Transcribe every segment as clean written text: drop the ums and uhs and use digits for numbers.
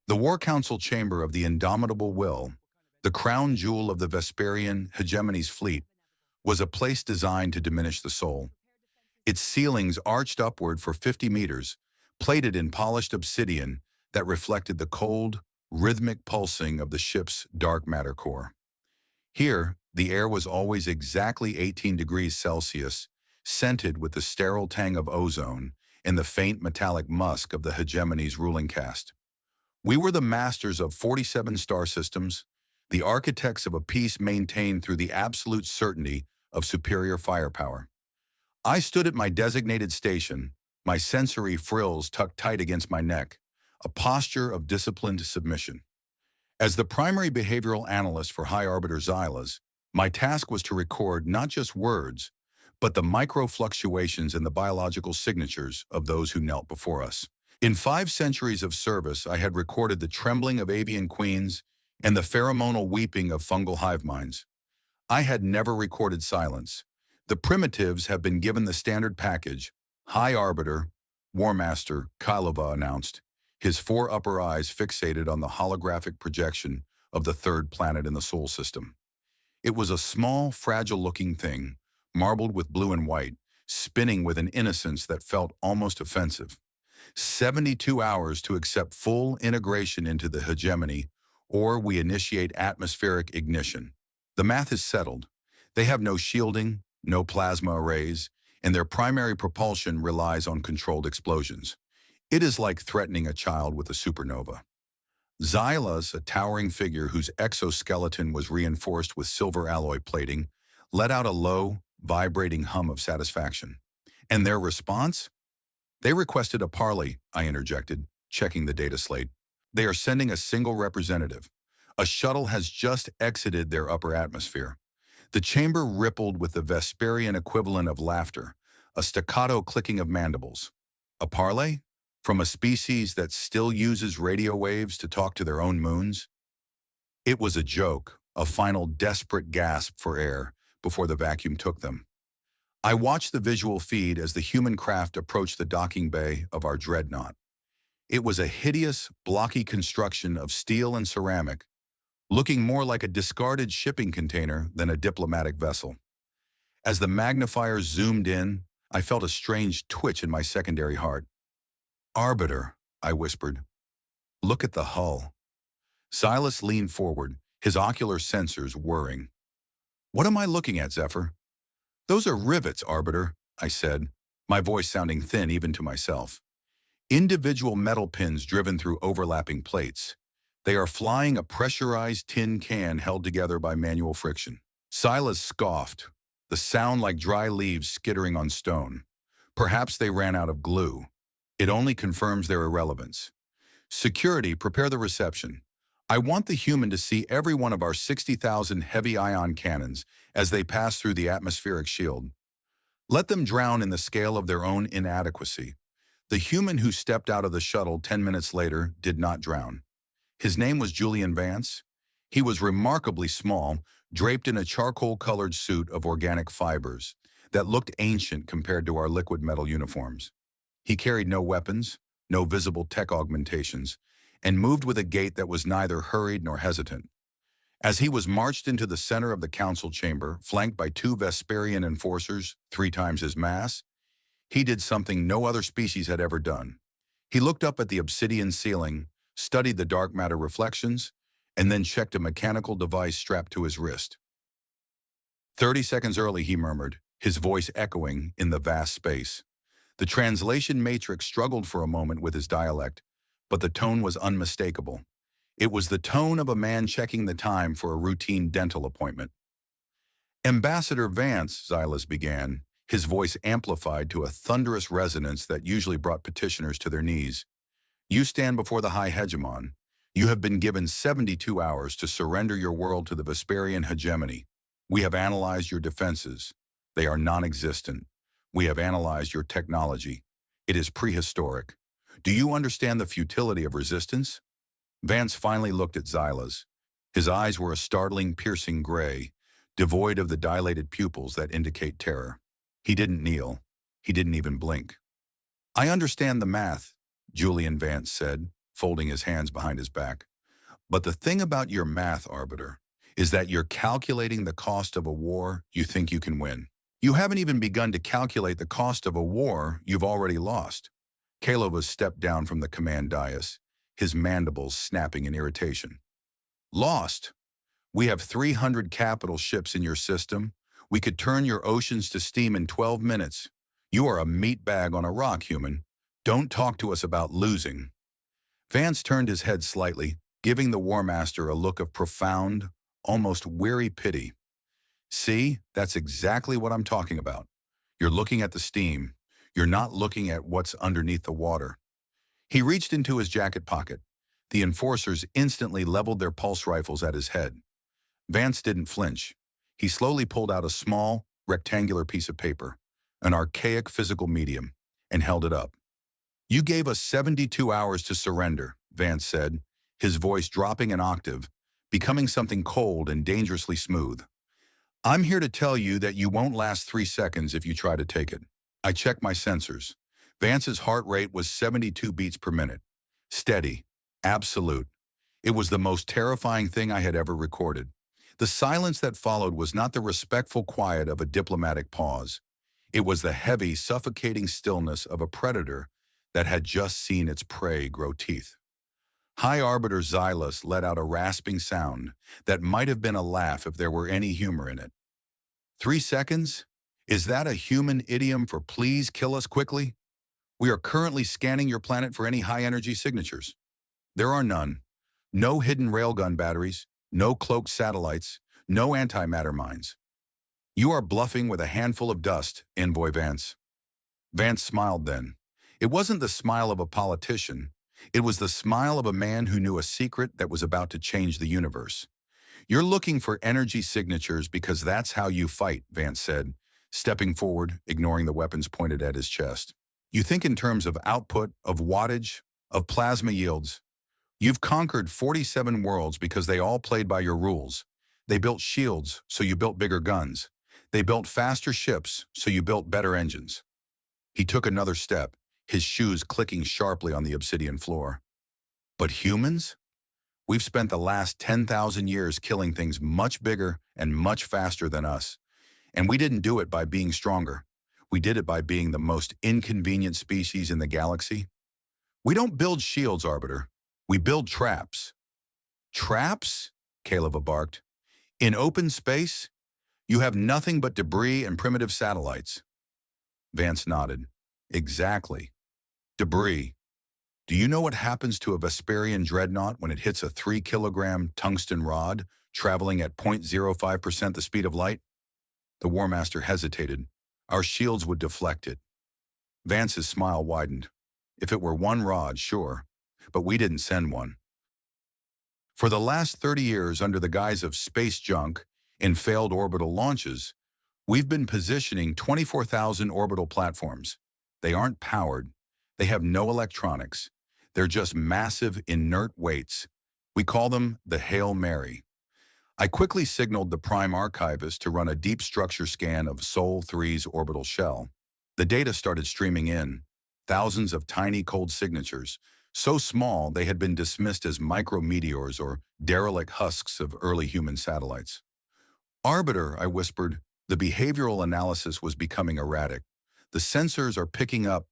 The War Council chamber of the Indomitable Will, the crown jewel of the Vesperian hegemony's fleet, was a place designed to diminish the soul. Its ceilings arched upward for 50 meters, plated in polished obsidian that reflected the cold, rhythmic pulsing of the ship's dark matter core. Here, the air was always exactly 18 degrees Celsius, scented with the sterile tang of ozone and the faint metallic musk of the hegemony's ruling caste. We were the masters of 47 star systems, the architects of a peace maintained through the absolute certainty of superior firepower. I stood at my designated station, my sensory frills tucked tight against my neck, a posture of disciplined submission. As the primary behavioral analyst for High Arbiter Xylas, my task was to record not just words, but the micro-fluctuations in the biological signatures of those who knelt before us. In 5 centuries of service, I had recorded the trembling of avian queens and the pheromonal weeping of fungal hive minds. I had never recorded silence. The primitives have been given the standard package. High Arbiter, War Master Kylova announced, his 4 upper eyes fixated on the holographic projection of the 3rd planet in the Sol system. It was a small, fragile-looking thing, marbled with blue and white, spinning with an innocence that felt almost offensive. 72 hours to accept full integration into the hegemony, or we initiate atmospheric ignition. The math is settled. They have no shielding, no plasma arrays, and their primary propulsion relies on controlled explosions. It is like threatening a child with a supernova. Xylas, a towering figure whose exoskeleton was reinforced with silver alloy plating, let out a low, vibrating hum of satisfaction. And their response? They requested a parley, I interjected, checking the data slate. They are sending a single representative. A shuttle has just exited their upper atmosphere. The chamber rippled with the Vesperian equivalent of laughter, a staccato clicking of mandibles. A parley? From a species that still uses radio waves to talk to their own moons? It was a joke, a final desperate gasp for air before the vacuum took them. I watched the visual feed as the human craft approached the docking bay of our dreadnought. It was a hideous, blocky construction of steel and ceramic, looking more like a discarded shipping container than a diplomatic vessel. As the magnifier zoomed in, I felt a strange twitch in my secondary heart. "Arbiter," I whispered. "Look at the hull." Silas leaned forward, his ocular sensors whirring. "What am I looking at, Zephyr?" "Those are rivets, Arbiter," I said, my voice sounding thin even to myself. "Individual metal pins driven through overlapping plates. They are flying a pressurized tin can held together by manual friction." Silas scoffed, the sound like dry leaves skittering on stone. "Perhaps they ran out of glue. It only confirms their irrelevance. Security, prepare the reception. I want the human to see every one of our 60,000 heavy ion cannons as they pass through the atmospheric shield. Let them drown in the scale of their own inadequacy. The human who stepped out of the shuttle 10 minutes later did not drown. His name was Julian Vance. He was remarkably small, draped in a charcoal-colored suit of organic fibers that looked ancient compared to our liquid metal uniforms. He carried no weapons, no visible tech augmentations, and moved with a gait that was neither hurried nor hesitant. As he was marched into the center of the council chamber, flanked by 2 Vesperian enforcers, 3 times his mass, he did something no other species had ever done. He looked up at the obsidian ceiling, studied the dark matter reflections, and then checked a mechanical device strapped to his wrist. 30 seconds early, he murmured, his voice echoing in the vast space. The translation matrix struggled for a moment with his dialect, but the tone was unmistakable. It was the tone of a man checking the time for a routine dental appointment. "Ambassador Vance," Xylas began, his voice amplified to a thunderous resonance that usually brought petitioners to their knees. "You stand before the High Hegemon. You have been given 72 hours to surrender your world to the Vesperian hegemony. We have analyzed your defenses. They are non-existent. We have analyzed your technology. It is prehistoric. Do you understand the futility of resistance?" Vance finally looked at Xylas. His eyes were a startling, piercing gray, devoid of the dilated pupils that indicate terror. He didn't kneel. He didn't even blink. "I understand the math," Julian Vance said, folding his hands behind his back. But the thing about your math, Arbiter, is that you're calculating the cost of a war you think you can win. You haven't even begun to calculate the cost of a war you've already lost. Kalovas stepped down from the command dais, his mandibles snapping in irritation. Lost? We have 300 capital ships in your system. We could turn your oceans to steam in 12 minutes. You are a meatbag on a rock, human. Don't talk to us about losing. Vance turned his head slightly, giving the War Master a look of profound, almost weary pity. See, that's exactly what I'm talking about. You're looking at the steam. You're not looking at what's underneath the water. He reached into his jacket pocket. The enforcers instantly leveled their pulse rifles at his head. Vance didn't flinch. He slowly pulled out a small, rectangular piece of paper, an archaic physical medium, and held it up. You gave us 72 hours to surrender, Vance said, his voice dropping an octave, becoming something cold and dangerously smooth. I'm here to tell you that you won't last 3 seconds if you try to take it. I checked my sensors. Vance's heart rate was 72 beats per minute. Steady. Absolute. It was the most terrifying thing I had ever recorded. The silence that followed was not the respectful quiet of a diplomatic pause. It was the heavy, suffocating stillness of a predator that had just seen its prey grow teeth. High Arbiter Xylas let out a rasping sound that might have been a laugh if there were any humor in it. 3 seconds? Is that a human idiom for please kill us quickly? We are currently scanning your planet for any high-energy signatures. There are none. No hidden railgun batteries, no cloaked satellites, no antimatter mines. You are bluffing with a handful of dust, Envoy Vance. Vance smiled then. It wasn't the smile of a politician. It was the smile of a man who knew a secret that was about to change the universe. You're looking for energy signatures because that's how you fight, Vance said, stepping forward, ignoring the weapons pointed at his chest. You think in terms of output, of wattage, of plasma yields. You've conquered 47 worlds because they all played by your rules. They built shields, so you built bigger guns. They built faster ships, so you built better engines. He took another step, his shoes clicking sharply on the obsidian floor. But humans? We've spent the last 10,000 years killing things much bigger and much faster than us. And we didn't do it by being stronger. We did it by being the most inconvenient species in the galaxy. We don't build shields, Arbiter. We build traps. Traps? Kalova barked. In open space? You have nothing but debris and primitive satellites. Vance nodded. Exactly. Debris. Do you know what happens to a Vesperian dreadnought when it hits a 3-kilogram tungsten rod, traveling at 0.05% the speed of light? The War Master hesitated. Our shields would deflect it. Vance's smile widened. If it were one rod, sure, but we didn't send one. For the last 30 years, under the guise of space junk in failed orbital launches, we've been positioning 24,000 orbital platforms. They aren't powered. They have no electronics. They're just massive, inert weights. We call them the Hail Mary. I quickly signaled the Prime Archivist to run a deep structure scan of Sol 3's orbital shell. The data started streaming in, thousands of tiny cold signatures, so small they had been dismissed as micrometeors or derelict husks of early human satellites. Arbiter, I whispered, the behavioral analysis was becoming erratic. The sensors are picking up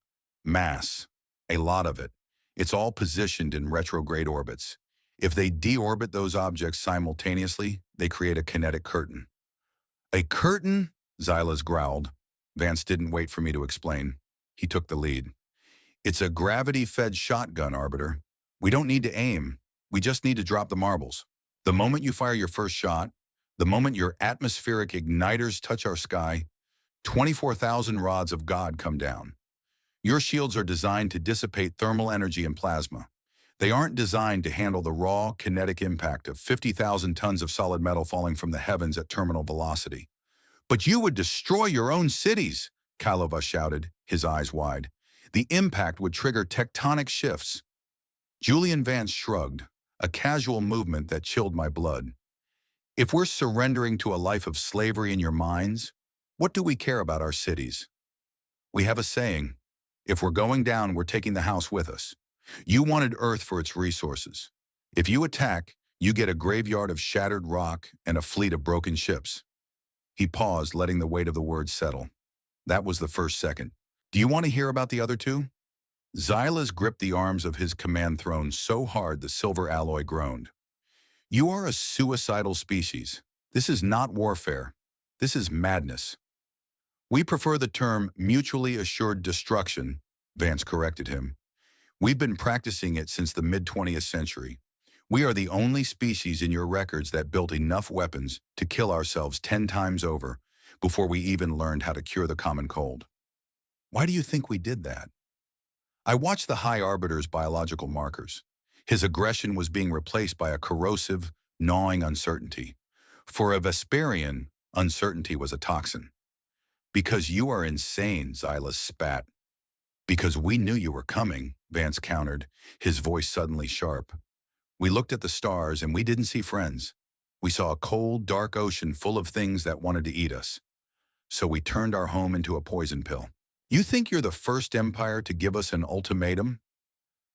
mass, a lot of it. It's all positioned in retrograde orbits. If they deorbit those objects simultaneously, they create a kinetic curtain. A curtain? Xylas growled. Vance didn't wait for me to explain. He took the lead. It's a gravity-fed shotgun, Arbiter. We don't need to aim. We just need to drop the marbles. The moment you fire your first shot, the moment your atmospheric igniters touch our sky, 24,000 rods of God come down. Your shields are designed to dissipate thermal energy and plasma. They aren't designed to handle the raw, kinetic impact of 50,000 tons of solid metal falling from the heavens at terminal velocity. But you would destroy your own cities, Kalova shouted, his eyes wide. The impact would trigger tectonic shifts. Julian Vance shrugged, a casual movement that chilled my blood. If we're surrendering to a life of slavery in your minds, what do we care about our cities? We have a saying, if we're going down, we're taking the house with us. You wanted Earth for its resources. If you attack, you get a graveyard of shattered rock and a fleet of broken ships. He paused, letting the weight of the words settle. That was the first second. Do you want to hear about the other two? Xylas gripped the arms of his command throne so hard the silver alloy groaned. You are a suicidal species. This is not warfare. This is madness. We prefer the term mutually assured destruction, Vance corrected him. We've been practicing it since the mid-20th century. We are the only species in your records that built enough weapons to kill ourselves 10 times over before we even learned how to cure the common cold. Why do you think we did that? I watched the High Arbiter's biological markers. His aggression was being replaced by a corrosive, gnawing uncertainty. For a Vesperian, uncertainty was a toxin. Because you are insane, Xylas spat. Because we knew you were coming, Vance countered, his voice suddenly sharp. We looked at the stars and we didn't see friends. We saw a cold, dark ocean full of things that wanted to eat us. So we turned our home into a poison pill. You think you're the first empire to give us an ultimatum?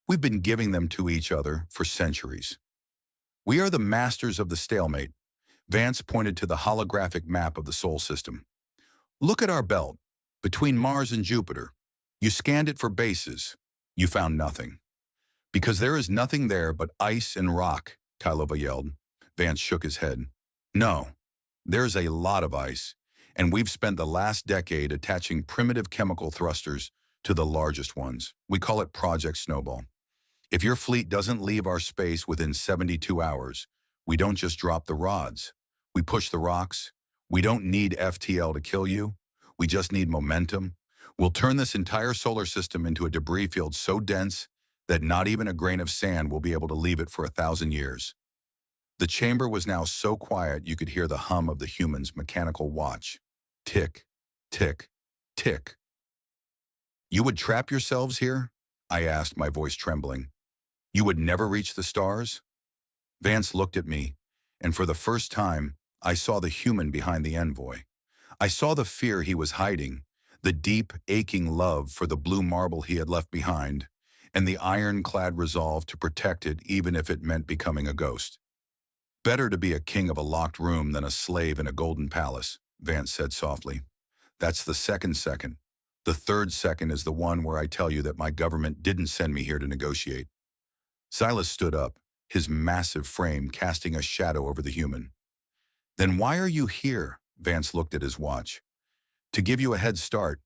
We've been giving them to each other for centuries. We are the masters of the stalemate. Vance pointed to the holographic map of the Sol system. Look at our belt, between Mars and Jupiter. You scanned it for bases. You found nothing. Because there is nothing there but ice and rock, Kylova yelled. Vance shook his head. No, there's a lot of ice, and we've spent the last decade attaching primitive chemical thrusters to the largest ones. We call it Project Snowball. If your fleet doesn't leave our space within 72 hours, we don't just drop the rods. We push the rocks. We don't need FTL to kill you. We just need momentum. We'll turn this entire solar system into a debris field so dense that not even a grain of sand will be able to leave it for 1,000 years. The chamber was now so quiet you could hear the hum of the human's mechanical watch. Tick, tick, tick. You would trap yourselves here? I asked, my voice trembling. You would never reach the stars? Vance looked at me, and for the first time, I saw the human behind the envoy. I saw the fear he was hiding, the deep, aching love for the blue marble he had left behind, and the ironclad resolve to protect it even if it meant becoming a ghost. Better to be a king of a locked room than a slave in a golden palace, Vance said softly. That's the second. The third second is the one where I tell you that my government didn't send me here to negotiate. Xylas stood up, his massive frame casting a shadow over the human. Then why are you here? Vance looked at his watch. To give you a head start,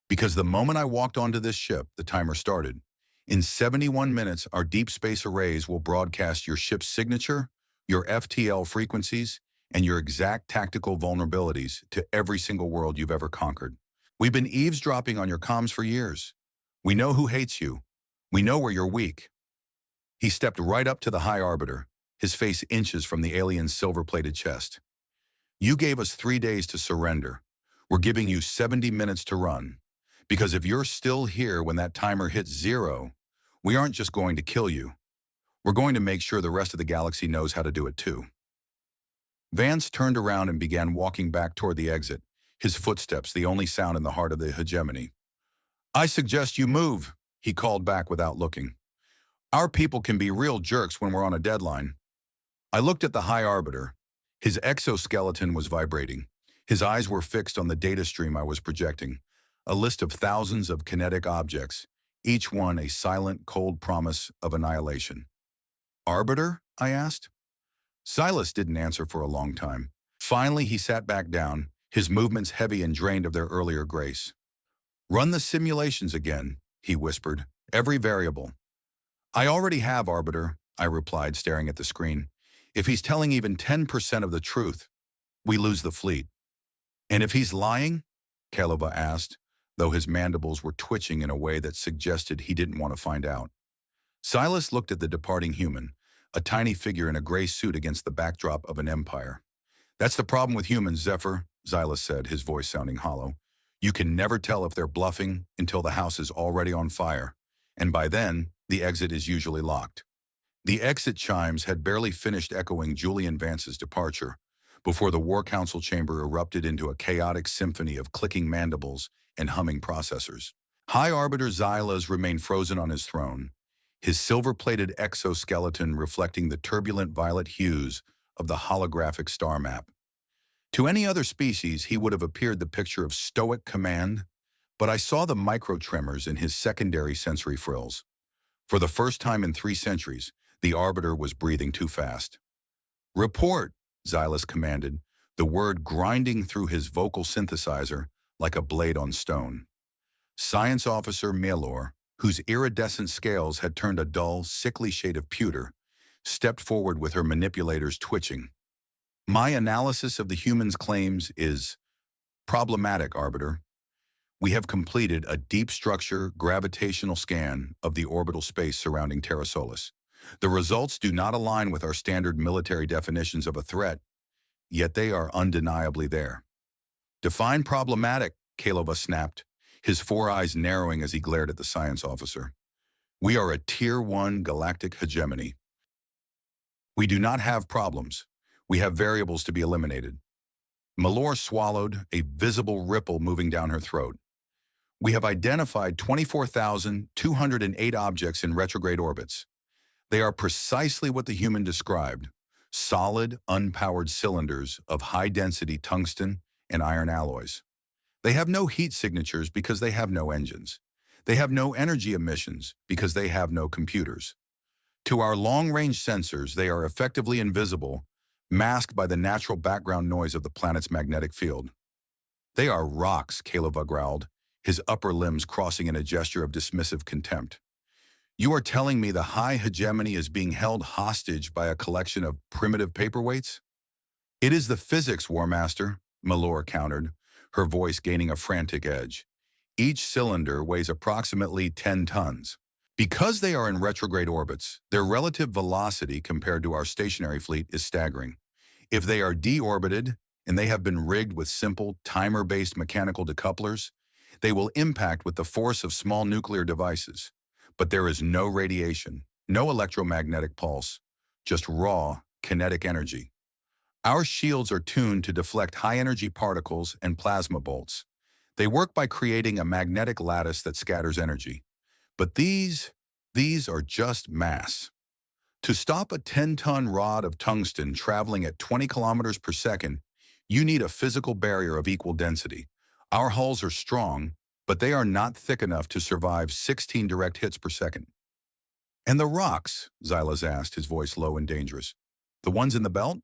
because the moment I walked onto this ship, the timer started. In 71 minutes, our deep space arrays will broadcast your ship's signature, your FTL frequencies, and your exact tactical vulnerabilities to every single world you've ever conquered. We've been eavesdropping on your comms for years. We know who hates you. We know where you're weak. He stepped right up to the High Arbiter, his face inches from the alien's silver-plated chest. You gave us 3 days to surrender. We're giving you 70 minutes to run. Because if you're still here when that timer hits 0, we aren't just going to kill you. We're going to make sure the rest of the galaxy knows how to do it too. Vance turned around and began walking back toward the exit, his footsteps the only sound in the heart of the hegemony. I suggest you move, he called back without looking. Our people can be real jerks when we're on a deadline. I looked at the High Arbiter. His exoskeleton was vibrating. His eyes were fixed on the data stream I was projecting, a list of thousands of kinetic objects, each one a silent, cold promise of annihilation. Arbiter? I asked. Xylas didn't answer for a long time. Finally, he sat back down, his movements heavy and drained of their earlier grace. Run the simulations again, he whispered, every variable. I already have, Arbiter, I replied, staring at the screen. If he's telling even 10% of the truth, we lose the fleet. And if he's lying? Kylova asked, though his mandibles were twitching in a way that suggested he didn't want to find out. Xylas looked at the departing human, a tiny figure in a gray suit against the backdrop of an empire. That's the problem with humans, Zephyr, Xylas said, his voice sounding hollow. You can never tell if they're bluffing until the house is already on fire, and by then, the exit is usually locked. The exit chimes had barely finished echoing Julian Vance's departure before the War Council chamber erupted into a chaotic symphony of clicking mandibles and humming processors. High Arbiter Xylas remained frozen on his throne, his silver-plated exoskeleton reflecting the turbulent violet hues of the holographic star map. To any other species, he would have appeared the picture of stoic command, but I saw the micro-tremors in his secondary sensory frills. For the first time in 3 centuries, the Arbiter was breathing too fast. "Report," Xylas commanded, the word grinding through his vocal synthesizer like a blade on stone. Science Officer Malor, whose iridescent scales had turned a dull, sickly shade of pewter, stepped forward with her manipulators twitching. "My analysis of the human's claims is problematic, Arbiter. We have completed a deep structure gravitational scan of the orbital space surrounding Terra Solis. The results do not align with our standard military definitions of a threat, yet they are undeniably there." "Define problematic," Kalova snapped, his 4 eyes narrowing as he glared at the science officer. "We are a Tier 1 galactic hegemony. We do not have problems. We have variables to be eliminated." Malor swallowed, a visible ripple moving down her throat. "We have identified 24,208 objects in retrograde orbits. They are precisely what the human described: solid, unpowered cylinders of high-density tungsten and iron alloys. They have no heat signatures because they have no engines. They have no energy emissions because they have no computers. To our long-range sensors, they are effectively invisible, masked by the natural background noise of the planet's magnetic field." "They are rocks," Kalova growled, his upper limbs crossing in a gesture of dismissive contempt. "You are telling me the high hegemony is being held hostage by a collection of primitive paperweights?" "It is the physics, War Master," Malor countered, her voice gaining a frantic edge. "Each cylinder weighs approximately 10 tons. Because they are in retrograde orbits, their relative velocity compared to our stationary fleet is staggering. If they are deorbited, and they have been rigged with simple, timer-based mechanical decouplers, they will impact with the force of small nuclear devices. But there is no radiation, no electromagnetic pulse, just raw, kinetic energy. Our shields are tuned to deflect high-energy particles and plasma bolts. They work by creating a magnetic lattice that scatters energy. But these are just mass. To stop a 10-ton rod of tungsten traveling at 20 kilometers per second, you need a physical barrier of equal density. Our hulls are strong, but they are not thick enough to survive 16 direct hits per second." "And the rocks?" Xylas asked, his voice low and dangerous. "The ones in the belt?"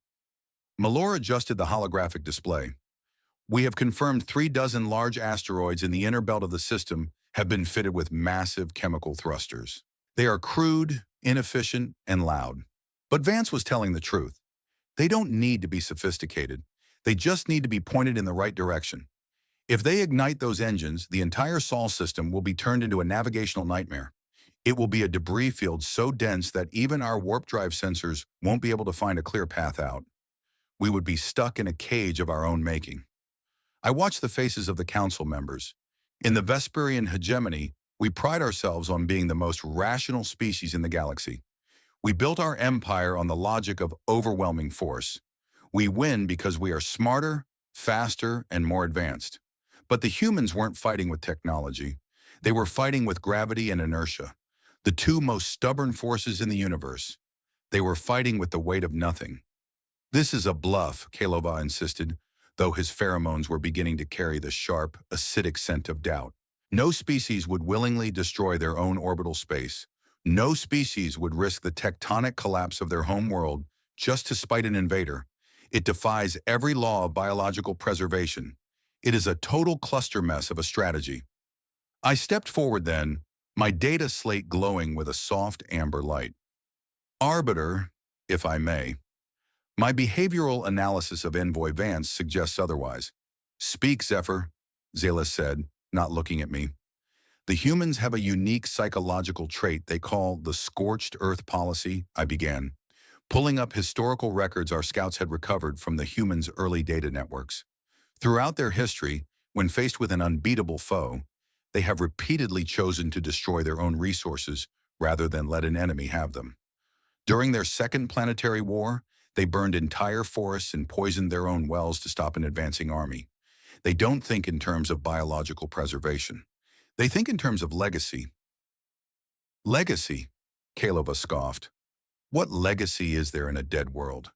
Malor adjusted the holographic display. "We have confirmed 36 large asteroids in the inner belt of the system have been fitted with massive chemical thrusters. They are crude, inefficient, and loud." But Vance was telling the truth. They don't need to be sophisticated. They just need to be pointed in the right direction. If they ignite those engines, the entire Sol system will be turned into a navigational nightmare. It will be a debris field so dense that even our warp drive sensors won't be able to find a clear path out. We would be stuck in a cage of our own making. I watched the faces of the council members. In the Vesperian hegemony, we pride ourselves on being the most rational species in the galaxy. We built our empire on the logic of overwhelming force. We win because we are smarter, faster, and more advanced. But the humans weren't fighting with technology. They were fighting with gravity and inertia, the two most stubborn forces in the universe. They were fighting with the weight of nothing. "This is a bluff," Kalova insisted, though his pheromones were beginning to carry the sharp, acidic scent of doubt. "No species would willingly destroy their own orbital space. No species would risk the tectonic collapse of their home world just to spite an invader. It defies every law of biological preservation. It is a total cluster mess of a strategy." I stepped forward then, my data slate glowing with a soft amber light. "Arbiter, if I may. My behavioral analysis of Envoy Vance suggests otherwise." "Speak, Zephyr," Xylas said, not looking at me. "The humans have a unique psychological trait they call the scorched earth policy," I began, pulling up historical records our scouts had recovered from the humans' early data networks. Throughout their history, when faced with an unbeatable foe, they have repeatedly chosen to destroy their own resources rather than let an enemy have them. During their second planetary war, they burned entire forests and poisoned their own wells to stop an advancing army. They don't think in terms of biological preservation. They think in terms of legacy. Legacy, Kalova scoffed. What legacy is there in a dead world?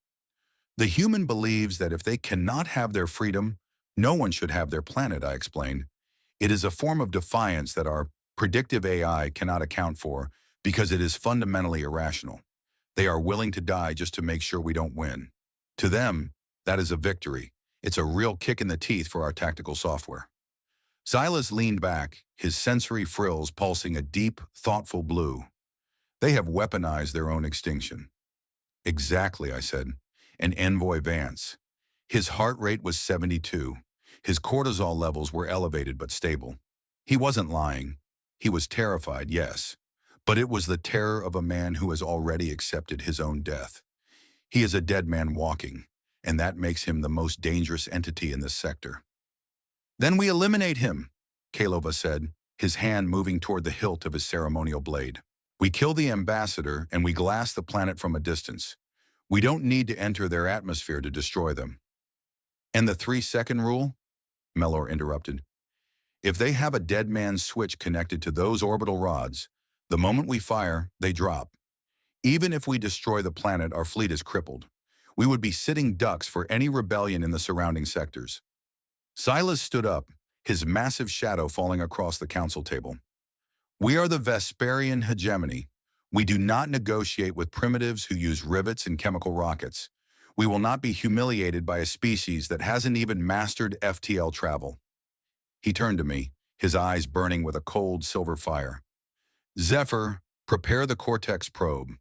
The human believes that if they cannot have their freedom, no one should have their planet, I explained. It is a form of defiance that our predictive AI cannot account for because it is fundamentally irrational. They are willing to die just to make sure we don't win. To them, that is a victory. It's a real kick in the teeth for our tactical software. Xylas leaned back, his sensory frills pulsing a deep, thoughtful blue. They have weaponized their own extinction. Exactly, I said. And Envoy Vance. His heart rate was 72. His cortisol levels were elevated but stable. He wasn't lying. He was terrified, yes. But it was the terror of a man who has already accepted his own death. He is a dead man walking, and that makes him the most dangerous entity in this sector. Then we eliminate him, Kalova said, his hand moving toward the hilt of his ceremonial blade. We kill the ambassador and we glass the planet from a distance. We don't need to enter their atmosphere to destroy them. And the 3-second rule? Mellor interrupted. If they have a dead man's switch connected to those orbital rods, the moment we fire, they drop. Even if we destroy the planet, our fleet is crippled. We would be sitting ducks for any rebellion in the surrounding sectors. Xylas stood up, his massive shadow falling across the council table. We are the Vesperian hegemony. We do not negotiate with primitives who use rivets and chemical rockets. We will not be humiliated by a species that hasn't even mastered FTL travel. He turned to me, his eyes burning with a cold silver fire. Zephyr, prepare the Cortex probe.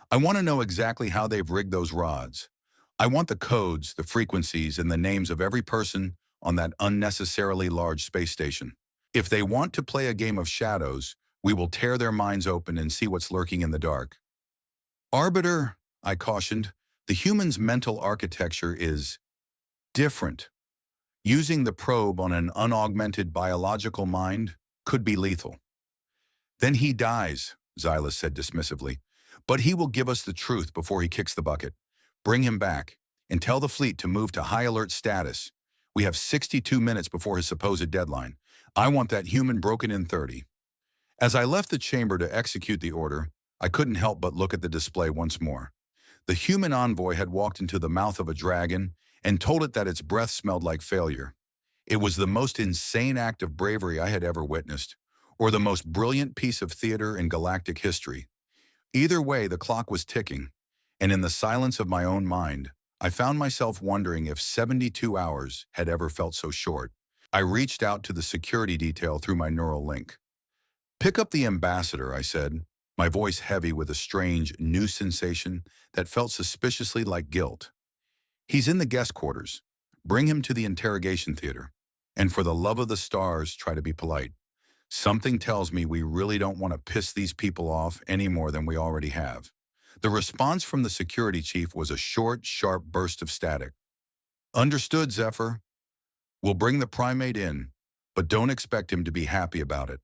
I want to know exactly how they've rigged those rods. I want the codes, the frequencies, and the names of every person on that unnecessarily large space station. If they want to play a game of shadows, we will tear their minds open and see what's lurking in the dark. Arbiter, I cautioned, the human's mental architecture is different. Using the probe on an unaugmented biological mind could be lethal. Then he dies, Xylas said dismissively. But he will give us the truth before he kicks the bucket. Bring him back, and tell the fleet to move to high alert status. We have 62 minutes before his supposed deadline. I want that human broken in 30. As I left the chamber to execute the order, I couldn't help but look at the display once more. The human envoy had walked into the mouth of a dragon and told it that its breath smelled like failure. It was the most insane act of bravery I had ever witnessed, or the most brilliant piece of theater in galactic history. Either way, the clock was ticking, and in the silence of my own mind, I found myself wondering if 72 hours had ever felt so short. I reached out to the security detail through my neural link. Pick up the ambassador, I said, my voice heavy with a strange, new sensation that felt suspiciously like guilt. He's in the guest quarters. Bring him to the interrogation theater. And for the love of the stars, try to be polite. Something tells me we really don't want to piss these people off any more than we already have. The response from the security chief was a short, sharp burst of static. Understood, Zephyr. We'll bring the primate in, but don't expect him to be happy about it.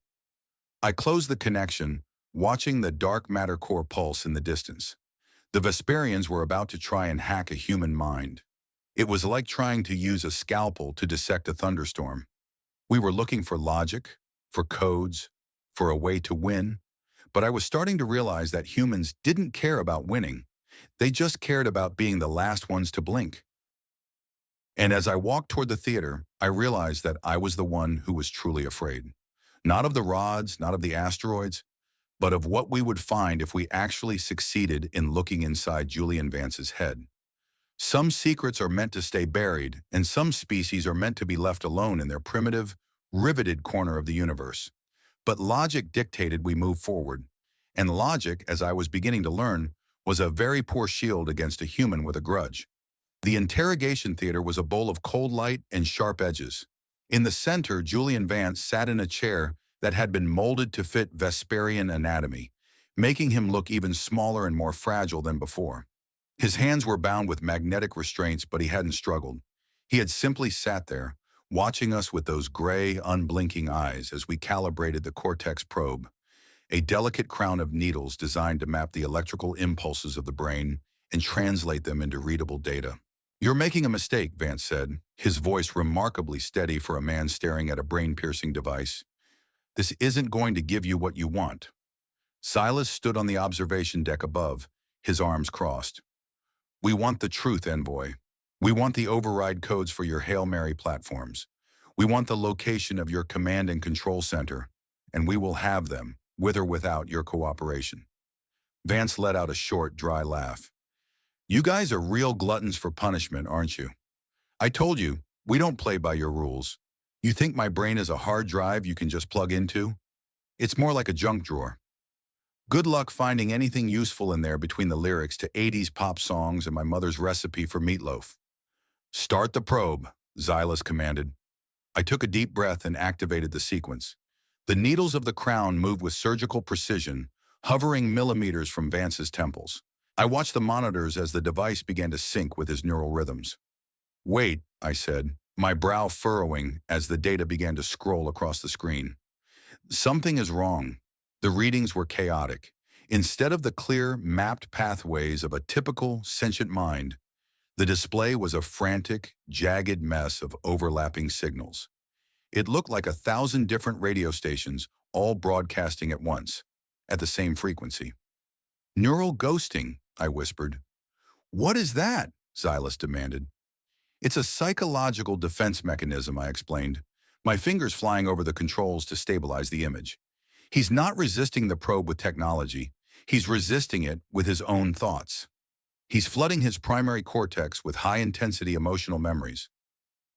I closed the connection, watching the dark matter core pulse in the distance. The Vesperians were about to try and hack a human mind. It was like trying to use a scalpel to dissect a thunderstorm. We were looking for logic, for codes, for a way to win, but I was starting to realize that humans didn't care about winning. They just cared about being the last ones to blink. And as I walked toward the theater, I realized that I was the one who was truly afraid. Not of the rods, not of the asteroids, but of what we would find if we actually succeeded in looking inside Julian Vance's head. Some secrets are meant to stay buried, and some species are meant to be left alone in their primitive, riveted corner of the universe. But logic dictated we move forward. And logic, as I was beginning to learn, was a very poor shield against a human with a grudge. The interrogation theater was a bowl of cold light and sharp edges. In the center, Julian Vance sat in a chair that had been molded to fit Vesperian anatomy, making him look even smaller and more fragile than before. His hands were bound with magnetic restraints, but he hadn't struggled. He had simply sat there, watching us with those gray, unblinking eyes as we calibrated the Cortex probe, a delicate crown of needles designed to map the electrical impulses of the brain and translate them into readable data. You're making a mistake, Vance said, his voice remarkably steady for a man staring at a brain-piercing device. This isn't going to give you what you want. Xylas stood on the observation deck above, his arms crossed. We want the truth, envoy. We want the override codes for your Hail Mary platforms. We want the location of your command and control center, and we will have them, with or without your cooperation. Vance let out a short, dry laugh. You guys are real gluttons for punishment, aren't you? I told you, we don't play by your rules. You think my brain is a hard drive you can just plug into? It's more like a junk drawer. Good luck finding anything useful in there between the lyrics to 80s pop songs and my mother's recipe for meatloaf. Start the probe, Xylas commanded. I took a deep breath and activated the sequence. The needles of the crown moved with surgical precision, hovering millimeters from Vance's temples. I watched the monitors as the device began to sync with his neural rhythms. Wait, I said, my brow furrowing as the data began to scroll across the screen. Something is wrong. The readings were chaotic. Instead of the clear, mapped pathways of a typical, sentient mind, the display was a frantic, jagged mess of overlapping signals. It looked like 1,000 different radio stations, all broadcasting at once, at the same frequency. Neural ghosting, I whispered. What is that? Xylas demanded. It's a psychological defense mechanism, I explained, my fingers flying over the controls to stabilize the image. He's not resisting the probe with technology. He's resisting it with his own thoughts. He's flooding his primary cortex with high-intensity emotional memories.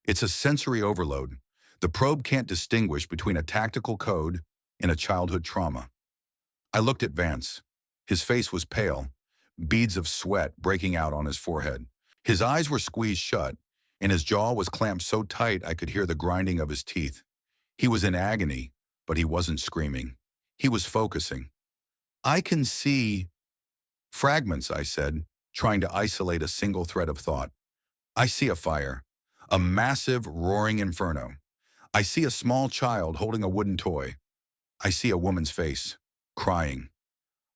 It's a sensory overload. The probe can't distinguish between a tactical code and a childhood trauma. I looked at Vance. His face was pale, beads of sweat breaking out on his forehead. His eyes were squeezed shut, and his jaw was clamped so tight I could hear the grinding of his teeth. He was in agony, but he wasn't screaming. He was focusing. I can see fragments, I said, trying to isolate a single thread of thought. I see a fire, a massive, roaring inferno. I see a small child holding a wooden toy. I see a woman's face, crying.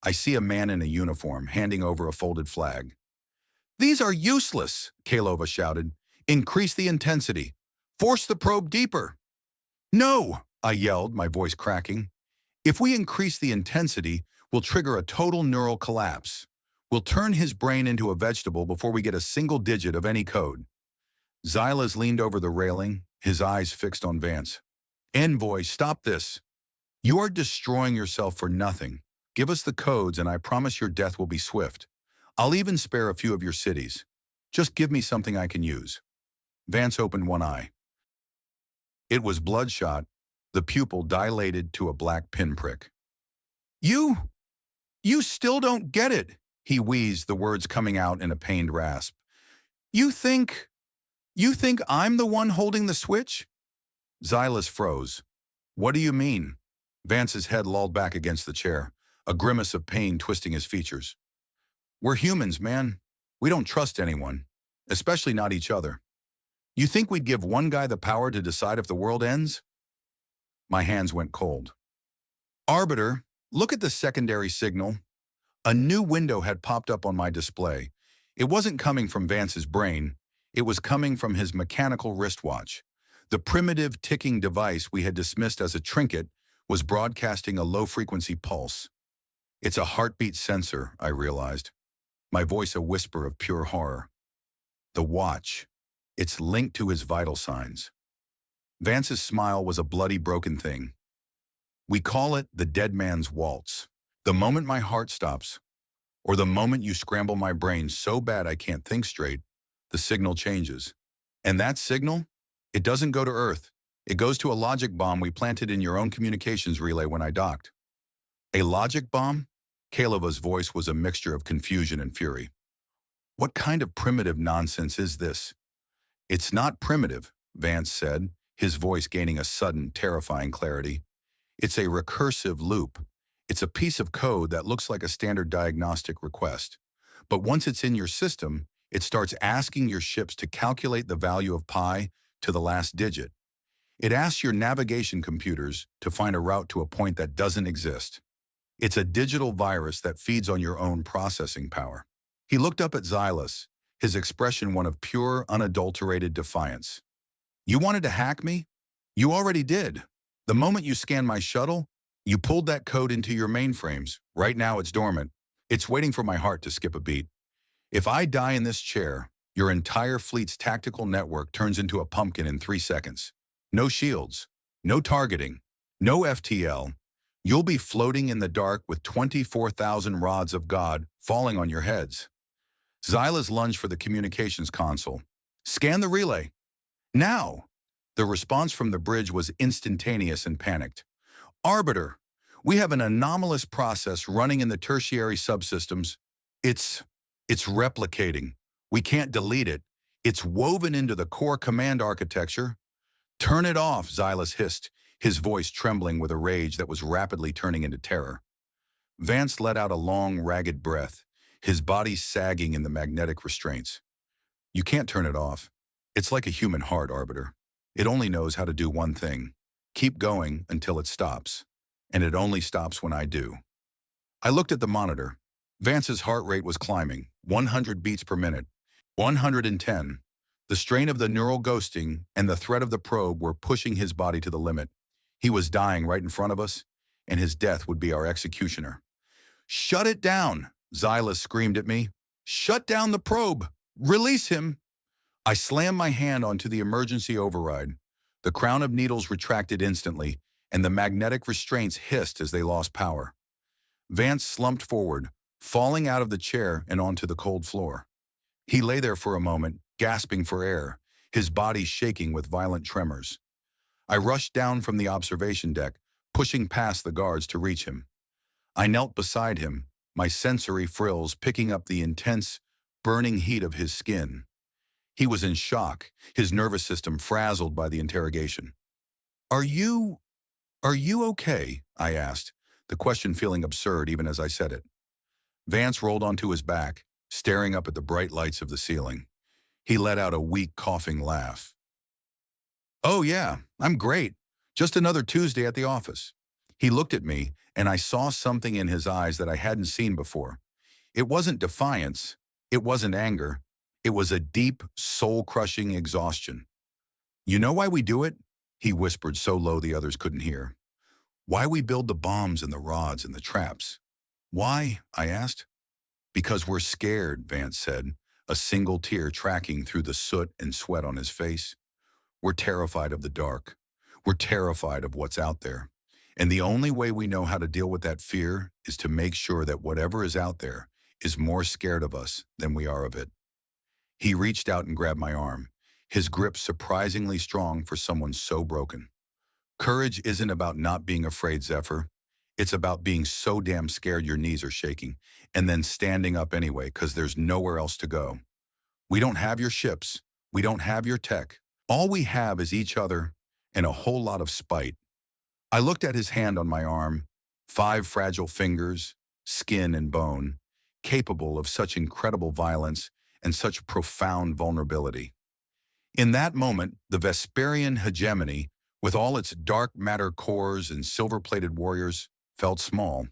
I see a man in a uniform handing over a folded flag. These are useless, Kalova shouted. Increase the intensity. Force the probe deeper. No, I yelled, my voice cracking. If we increase the intensity, we'll trigger a total neural collapse. We'll turn his brain into a vegetable before we get a single digit of any code. Xylas leaned over the railing, his eyes fixed on Vance. Envoy, stop this. You are destroying yourself for nothing. Give us the codes and I promise your death will be swift. I'll even spare a few of your cities. Just give me something I can use. Vance opened one eye. It was bloodshot, the pupil dilated to a black pinprick. You still don't get it, he wheezed, the words coming out in a pained rasp. You think I'm the one holding the switch? Xylas froze. What do you mean? Vance's head lolled back against the chair, a grimace of pain twisting his features. We're humans, man. We don't trust anyone, especially not each other. You think we'd give one guy the power to decide if the world ends? My hands went cold. Arbiter, look at the secondary signal. A new window had popped up on my display. It wasn't coming from Vance's brain. It was coming from his mechanical wristwatch. The primitive ticking device we had dismissed as a trinket was broadcasting a low-frequency pulse. It's a heartbeat sensor, I realized, my voice a whisper of pure horror. The watch. It's linked to his vital signs. Vance's smile was a bloody, broken thing. We call it the dead man's waltz. The moment my heart stops, or the moment you scramble my brain so bad I can't think straight, the signal changes. And that signal, it doesn't go to Earth. It goes to a logic bomb we planted in your own communications relay when I docked. A logic bomb? Kalova's voice was a mixture of confusion and fury. What kind of primitive nonsense is this? It's not primitive, Vance said, his voice gaining a sudden, terrifying clarity. It's a recursive loop. It's a piece of code that looks like a standard diagnostic request. But once it's in your system, it starts asking your ships to calculate the value of pi to the last digit. It asks your navigation computers to find a route to a point that doesn't exist. It's a digital virus that feeds on your own processing power. He looked up at Xylas, his expression one of pure, unadulterated defiance. You wanted to hack me? You already did. The moment you scanned my shuttle, You pulled that code into your mainframes. Right now it's dormant. It's waiting for my heart to skip a beat. If I die in this chair, your entire fleet's tactical network turns into a pumpkin in 3 seconds. No shields, no targeting, no FTL. You'll be floating in the dark with 24,000 rods of God falling on your heads. Xylas lunged for the communications console. Scan the relay. Now! The response from the bridge was instantaneous and panicked. Arbiter, we have an anomalous process running in the tertiary subsystems. It's replicating. We can't delete it. It's woven into the core command architecture. Turn it off, Xylas hissed, his voice trembling with a rage that was rapidly turning into terror. Vance let out a long, ragged breath, his body sagging in the magnetic restraints. You can't turn it off. It's like a human heart, Arbiter. It only knows how to do one thing. Keep going until it stops. And it only stops when I do. I looked at the monitor. Vance's heart rate was climbing, 100 beats per minute, 110. The strain of the neural ghosting and the threat of the probe were pushing his body to the limit. He was dying right in front of us, and his death would be our executioner. Shut it down, Xylas screamed at me. Shut down the probe. Release him. I slammed my hand onto the emergency override. The crown of needles retracted instantly, and the magnetic restraints hissed as they lost power. Vance slumped forward, falling out of the chair and onto the cold floor. He lay there for a moment, gasping for air, his body shaking with violent tremors. I rushed down from the observation deck, pushing past the guards to reach him. I knelt beside him, my sensory frills picking up the intense, burning heat of his skin. He was in shock, his nervous system frazzled by the interrogation. Are you okay? I asked, the question feeling absurd even as I said it. Vance rolled onto his back, staring up at the bright lights of the ceiling. He let out a weak, coughing laugh. Oh yeah, I'm great. Just another Tuesday at the office. He looked at me, and I saw something in his eyes that I hadn't seen before. It wasn't defiance. It wasn't anger. It was a deep, soul-crushing exhaustion. You know why we do it? He whispered so low the others couldn't hear. Why we build the bombs and the rods and the traps. Why? I asked. Because we're scared, Vance said, a single tear tracking through the soot and sweat on his face. We're terrified of the dark. We're terrified of what's out there. And the only way we know how to deal with that fear is to make sure that whatever is out there is more scared of us than we are of it. He reached out and grabbed my arm, his grip surprisingly strong for someone so broken. Courage isn't about not being afraid, Zephyr. It's about being so damn scared your knees are shaking, and then standing up anyway because there's nowhere else to go. We don't have your ships. We don't have your tech. All we have is each other and a whole lot of spite. I looked at his hand on my arm, 5 fragile fingers, skin and bone, capable of such incredible violence and such profound vulnerability. In that moment, the Vesperian hegemony, with all its dark matter cores and silver-plated warriors, felt small.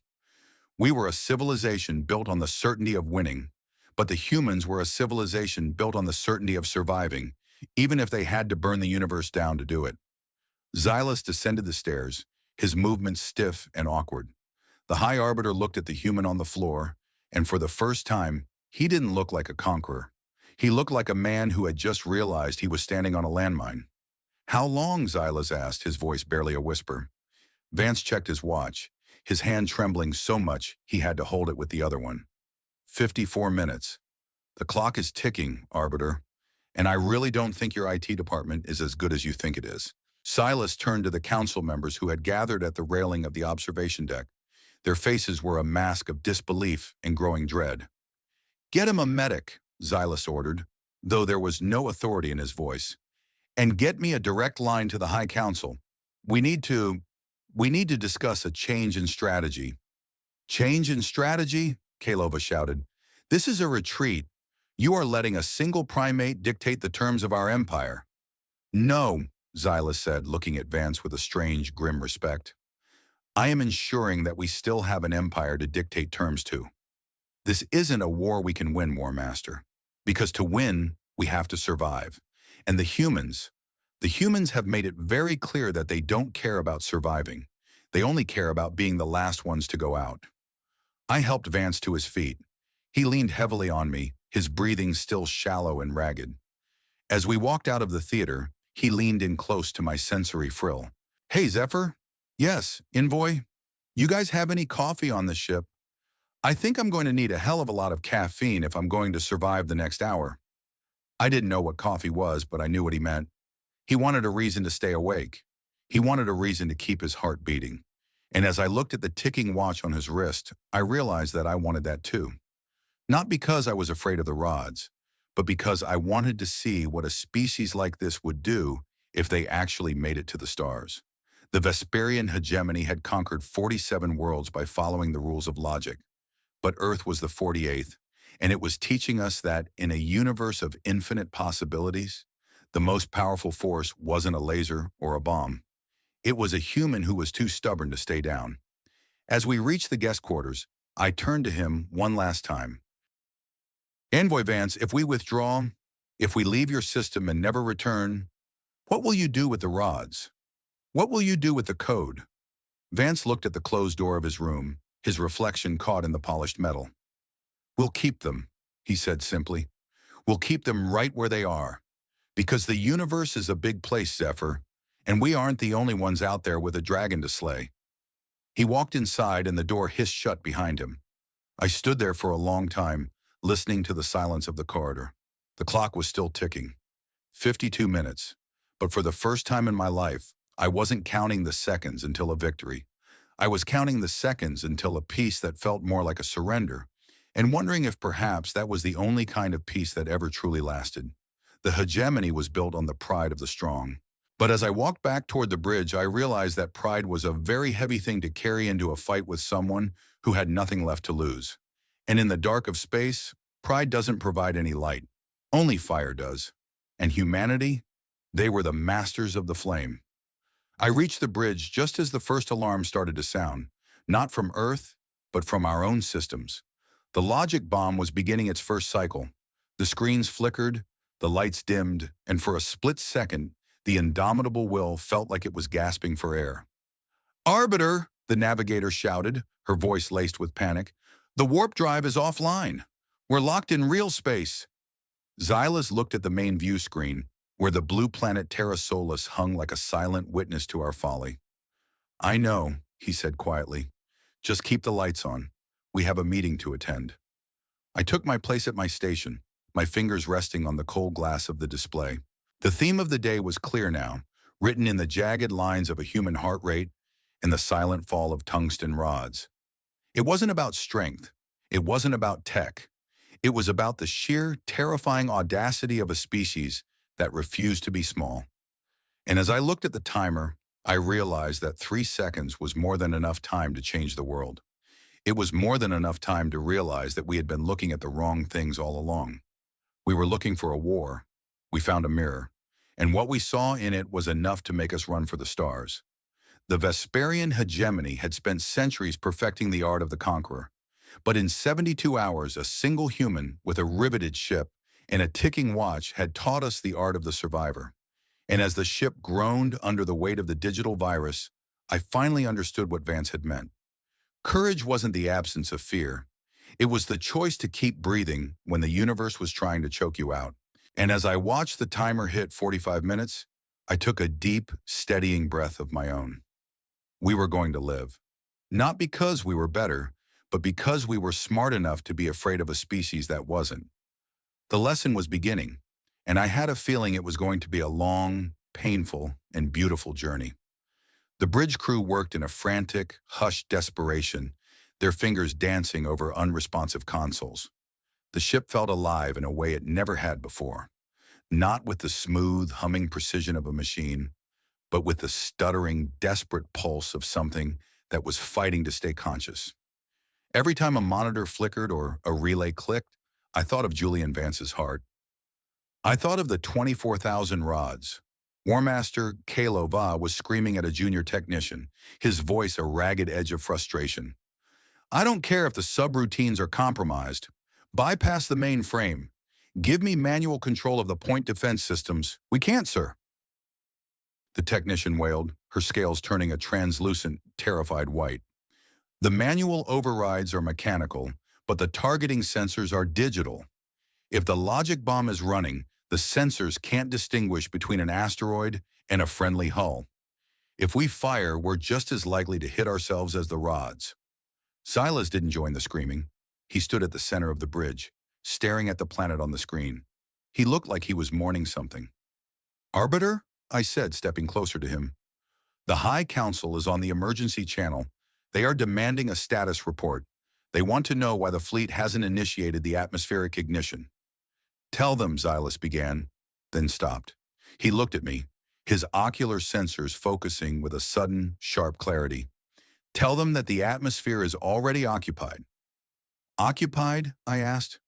We were a civilization built on the certainty of winning, but the humans were a civilization built on the certainty of surviving, even if they had to burn the universe down to do it. Xylas descended the stairs, his movements stiff and awkward. The High Arbiter looked at the human on the floor, and for the first time, he didn't look like a conqueror. He looked like a man who had just realized he was standing on a landmine. How long? Xylas asked, his voice barely a whisper. Vance checked his watch, his hand trembling so much he had to hold it with the other one. 54 minutes. The clock is ticking, Arbiter, and I really don't think your IT department is as good as you think it is. Xylas turned to the council members who had gathered at the railing of the observation deck. Their faces were a mask of disbelief and growing dread. Get him a medic, Xylas ordered, though there was no authority in his voice. And get me a direct line to the High Council. We need to discuss a change in strategy. Change in strategy? Kalova shouted. This is a retreat. You are letting a single primate dictate the terms of our empire. No, Xylas said, looking at Vance with a strange, grim respect. I am ensuring that we still have an empire to dictate terms to. This isn't a war we can win, War Master. Because to win, we have to survive. And the humans have made it very clear that they don't care about surviving. They only care about being the last ones to go out. I helped Vance to his feet. He leaned heavily on me, his breathing still shallow and ragged. As we walked out of the theater, he leaned in close to my sensory frill. "Hey, Zephyr?" "Yes, Envoy? You guys have any coffee on the ship? I think I'm going to need a hell of a lot of caffeine if I'm going to survive the next hour." I didn't know what coffee was, but I knew what he meant. He wanted a reason to stay awake. He wanted a reason to keep his heart beating. And as I looked at the ticking watch on his wrist, I realized that I wanted that too. Not because I was afraid of the rods, but because I wanted to see what a species like this would do if they actually made it to the stars. The Vesperian hegemony had conquered 47 worlds by following the rules of logic, but Earth was the 48th, and it was teaching us that in a universe of infinite possibilities, the most powerful force wasn't a laser or a bomb. It was a human who was too stubborn to stay down. As we reached the guest quarters, I turned to him one last time. "Envoy Vance, if we withdraw, if we leave your system and never return, what will you do with the rods? What will you do with the code?" Vance looked at the closed door of his room, his reflection caught in the polished metal. "We'll keep them," he said simply. "We'll keep them right where they are. Because the universe is a big place, Zephyr, and we aren't the only ones out there with a dragon to slay." He walked inside and the door hissed shut behind him. I stood there for a long time, listening to the silence of the corridor. The clock was still ticking. 52 minutes. But for the first time in my life, I wasn't counting the seconds until a victory. I was counting the seconds until a peace that felt more like a surrender, and wondering if perhaps that was the only kind of peace that ever truly lasted. The hegemony was built on the pride of the strong. But as I walked back toward the bridge, I realized that pride was a very heavy thing to carry into a fight with someone who had nothing left to lose. And in the dark of space, pride doesn't provide any light. Only fire does. And humanity? They were the masters of the flame. I reached the bridge just as the first alarm started to sound, not from Earth, but from our own systems. The logic bomb was beginning its first cycle. The screens flickered, the lights dimmed, and for a split second, the indomitable will felt like it was gasping for air. "Arbiter!" the navigator shouted, her voice laced with panic. "The warp drive is offline. We're locked in real space." Xylas looked at the main view screen, where the blue planet Terra Solis hung like a silent witness to our folly. "I know," he said quietly. "Just keep the lights on. We have a meeting to attend." I took my place at my station, my fingers resting on the cold glass of the display. The theme of the day was clear now, written in the jagged lines of a human heart rate and the silent fall of tungsten rods. It wasn't about strength. It wasn't about tech. It was about the sheer, terrifying audacity of a species that refused to be small. And as I looked at the timer, I realized that 3 seconds was more than enough time to change the world. It was more than enough time to realize that we had been looking at the wrong things all along. We were looking for a war. We found a mirror. And what we saw in it was enough to make us run for the stars. The Vesperian hegemony had spent centuries perfecting the art of the conqueror. But in 72 hours, a single human with a riveted ship and a ticking watch had taught us the art of the survivor. And as the ship groaned under the weight of the digital virus, I finally understood what Vance had meant. Courage wasn't the absence of fear. It was the choice to keep breathing when the universe was trying to choke you out. And as I watched the timer hit 45 minutes, I took a deep, steadying breath of my own. We were going to live. Not because we were better, but because we were smart enough to be afraid of a species that wasn't. The lesson was beginning, and I had a feeling it was going to be a long, painful, and beautiful journey. The bridge crew worked in a frantic, hushed desperation, their fingers dancing over unresponsive consoles. The ship felt alive in a way it never had before, not with the smooth, humming precision of a machine, but with the stuttering, desperate pulse of something that was fighting to stay conscious. Every time a monitor flickered or a relay clicked, I thought of Julian Vance's heart. I thought of the 24,000 rods. War Master Kalo Va was screaming at a junior technician, his voice a ragged edge of frustration. "I don't care if the subroutines are compromised. Bypass the mainframe. Give me manual control of the point defense systems." "We can't, sir." The technician wailed. her scales turning a translucent, terrified white. The manual overrides are mechanical, but the targeting sensors are digital. If the logic bomb is running, the sensors can't distinguish between an asteroid and a friendly hull. If we fire, we're just as likely to hit ourselves as the rods. Xylas didn't join the screaming. He stood at the center of the bridge, staring at the planet on the screen. He looked like he was mourning something. "Arbiter?" I said, stepping closer to him. "The High Council is on the emergency channel. They are demanding a status report. They want to know why the fleet hasn't initiated the atmospheric ignition." "Tell them," Xylas began, then stopped. He looked at me, his ocular sensors focusing with a sudden, sharp clarity. "Tell them that the atmosphere is already occupied." "Occupied?" I asked.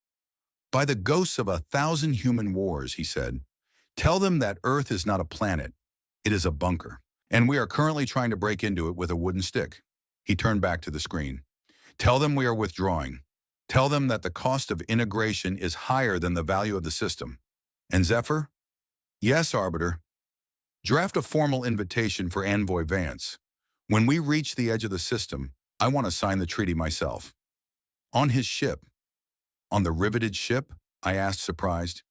"By the ghosts of 1,000 human wars," he said. "Tell them that Earth is not a planet. It is a bunker, and we are currently trying to break into it with a wooden stick." He turned back to the screen. "Tell them we are withdrawing. Tell them that the cost of integration is higher than the value of the system." "And Zephyr?" "Yes, Arbiter. Draft a formal invitation for Envoy Vance. When we reach the edge of the system, I want to sign the treaty myself." "On his ship?" "On the riveted ship?" I asked, surprised.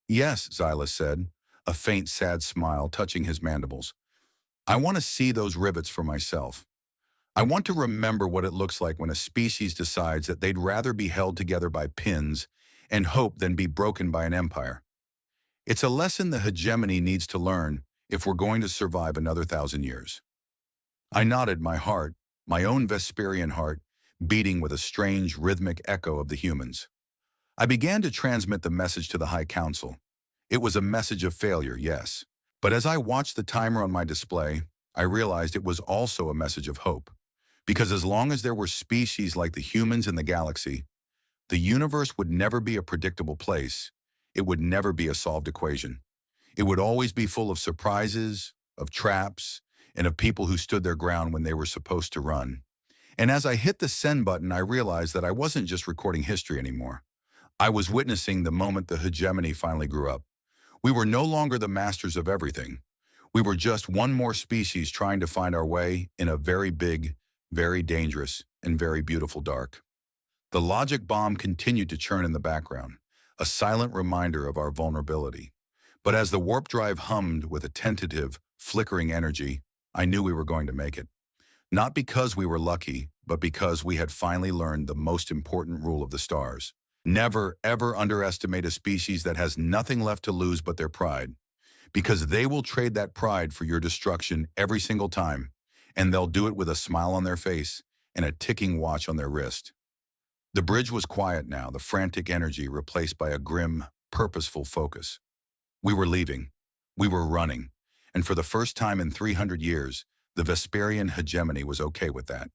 "Yes," Xylas said, a faint, sad smile touching his mandibles. "I want to see those rivets for myself. I want to remember what it looks like when a species decides that they'd rather be held together by pins and hope than be broken by an empire. It's a lesson the hegemony needs to learn if we're going to survive another 1,000 years." I nodded, my heart, my own Vesperian heart, beating with a strange rhythmic echo of the humans. I began to transmit the message to the High Council. It was a message of failure, yes. But as I watched the timer on my display, I realized it was also a message of hope. Because as long as there were species like the humans in the galaxy, the universe would never be a predictable place. It would never be a solved equation. It would always be full of surprises, of traps, and of people who stood their ground when they were supposed to run. And as I hit the send button, I realized that I wasn't just recording history anymore. I was witnessing the moment the hegemony finally grew up. We were no longer the masters of everything. We were just one more species trying to find our way in a very big, very dangerous, and very beautiful dark. The logic bomb continued to churn in the background, a silent reminder of our vulnerability. But as the warp drive hummed with a tentative, flickering energy, I knew we were going to make it. Not because we were lucky, but because we had finally learned the most important rule of the stars. Never, ever underestimate a species that has nothing left to lose but their pride. Because they will trade that pride for your destruction every single time, and they'll do it with a smile on their face and a ticking watch on their wrist. The bridge was quiet now, the frantic energy replaced by a grim, purposeful focus. We were leaving. We were running. And for the first time in 300 years, the Vesperian hegemony was okay with that.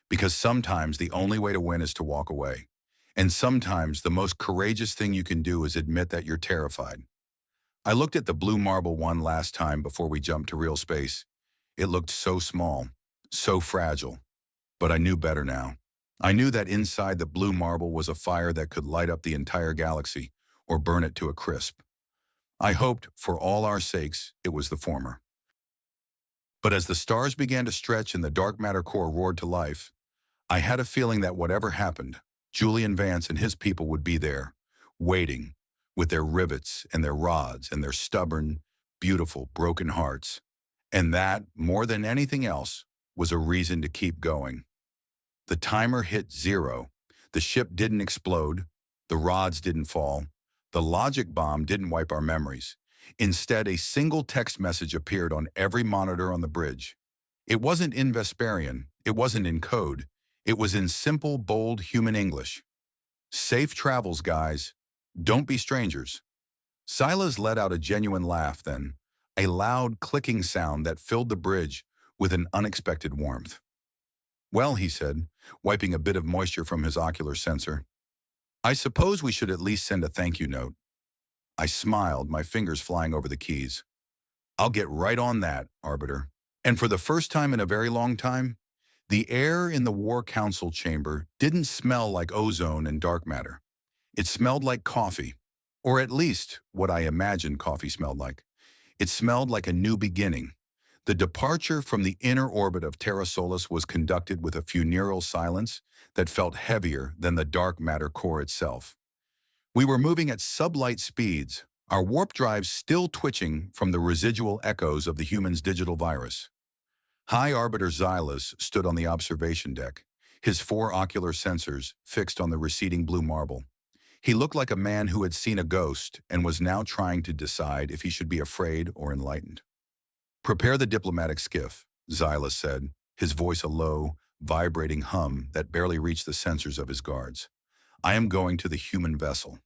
Because sometimes the only way to win is to walk away. And sometimes the most courageous thing you can do is admit that you're terrified. I looked at the blue marble one last time before we jumped to real space. It looked so small, so fragile. But I knew better now. I knew that inside the blue marble was a fire that could light up the entire galaxy or burn it to a crisp. I hoped, for all our sakes, it was the former. But as the stars began to stretch and the dark matter core roared to life, I had a feeling that whatever happened, Julian Vance and his people would be there, waiting, with their rivets and their rods and their stubborn, beautiful, broken hearts. And that, more than anything else, was a reason to keep going. The timer hit 0. The ship didn't explode. The rods didn't fall. The logic bomb didn't wipe our memories. Instead, a single text message appeared on every monitor on the bridge. It wasn't in Vesperian. It wasn't in code. It was in simple, bold human English. "Safe travels, guys. Don't be strangers." Xylas let out a genuine laugh then, a loud clicking sound that filled the bridge with an unexpected warmth. "Well," he said, wiping a bit of moisture from his ocular sensor, "I suppose we should at least send a thank you note." I smiled, my fingers flying over the keys. "I'll get right on that, Arbiter." And for the first time in a very long time, the air in the War Council chamber didn't smell like ozone and dark matter. It smelled like coffee, or at least what I imagined coffee smelled like. It smelled like a new beginning, The departure from the inner orbit of Terra Solis was conducted with a funereal silence that felt heavier than the dark matter core itself. We were moving at sublight speeds, our warp drives still twitching from the residual echoes of the human's digital virus. High Arbiter Xylas stood on the observation deck, his four ocular sensors fixed on the receding blue marble. He looked like a man who had seen a ghost and was now trying to decide if he should be afraid or enlightened. "Prepare the diplomatic skiff," Xylas said, his voice a low, vibrating hum that barely reached the sensors of his guards. "I am going to the human vessel."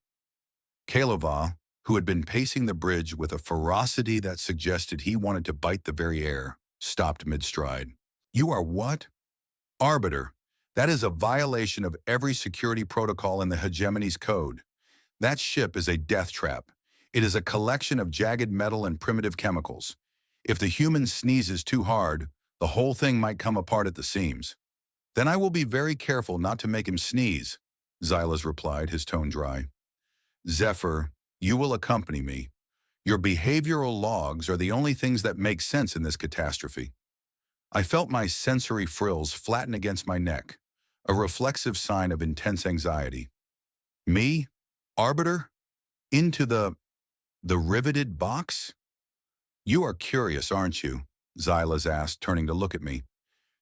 Kalova, who had been pacing the bridge with a ferocity that suggested he wanted to bite the very air, stopped mid-stride. "You are what?" "Arbiter. That is a violation of every security protocol in the hegemony's code. That ship is a death trap. It is a collection of jagged metal and primitive chemicals. If the human sneezes too hard, the whole thing might come apart at the seams." "Then I will be very careful not to make him sneeze," Xylas replied, his tone dry. "Zephyr, you will accompany me. Your behavioral logs are the only things that make sense in this catastrophe." I felt my sensory frills flatten against my neck, a reflexive sign of intense anxiety. "Me? Arbiter? Into the riveted box?" "You are curious, aren't you?" Xylas asked, turning to look at me.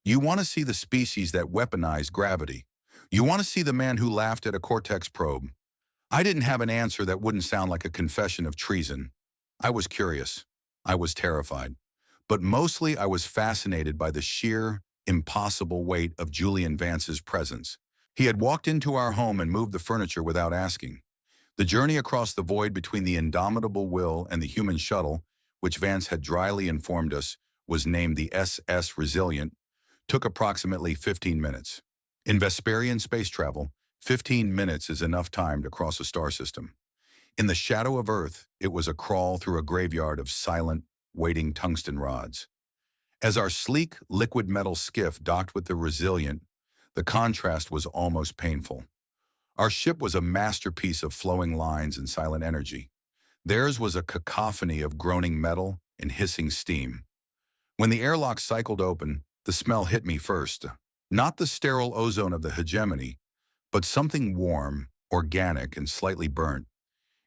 "You want to see the species that weaponize gravity. You want to see the man who laughed at a Cortex probe." I didn't have an answer that wouldn't sound like a confession of treason. I was curious. I was terrified. But mostly I was fascinated by the sheer, impossible weight of Julian Vance's presence. He had walked into our home and moved the furniture without asking. The journey across the void between the indomitable will and the human shuttle, which Vance had dryly informed us was named the SS Resilient, took approximately 15 minutes. In Vesperian space travel, 15 minutes is enough time to cross a star system. In the shadow of Earth, it was a crawl through a graveyard of silent, waiting tungsten rods. As our sleek, liquid metal skiff docked with the Resilient, the contrast was almost painful. Our ship was a masterpiece of flowing lines and silent energy. Theirs was a cacophony of groaning metal and hissing steam. When the airlock cycled open, the smell hit me first. Not the sterile ozone of the hegemony, but something warm, organic, and slightly burnt.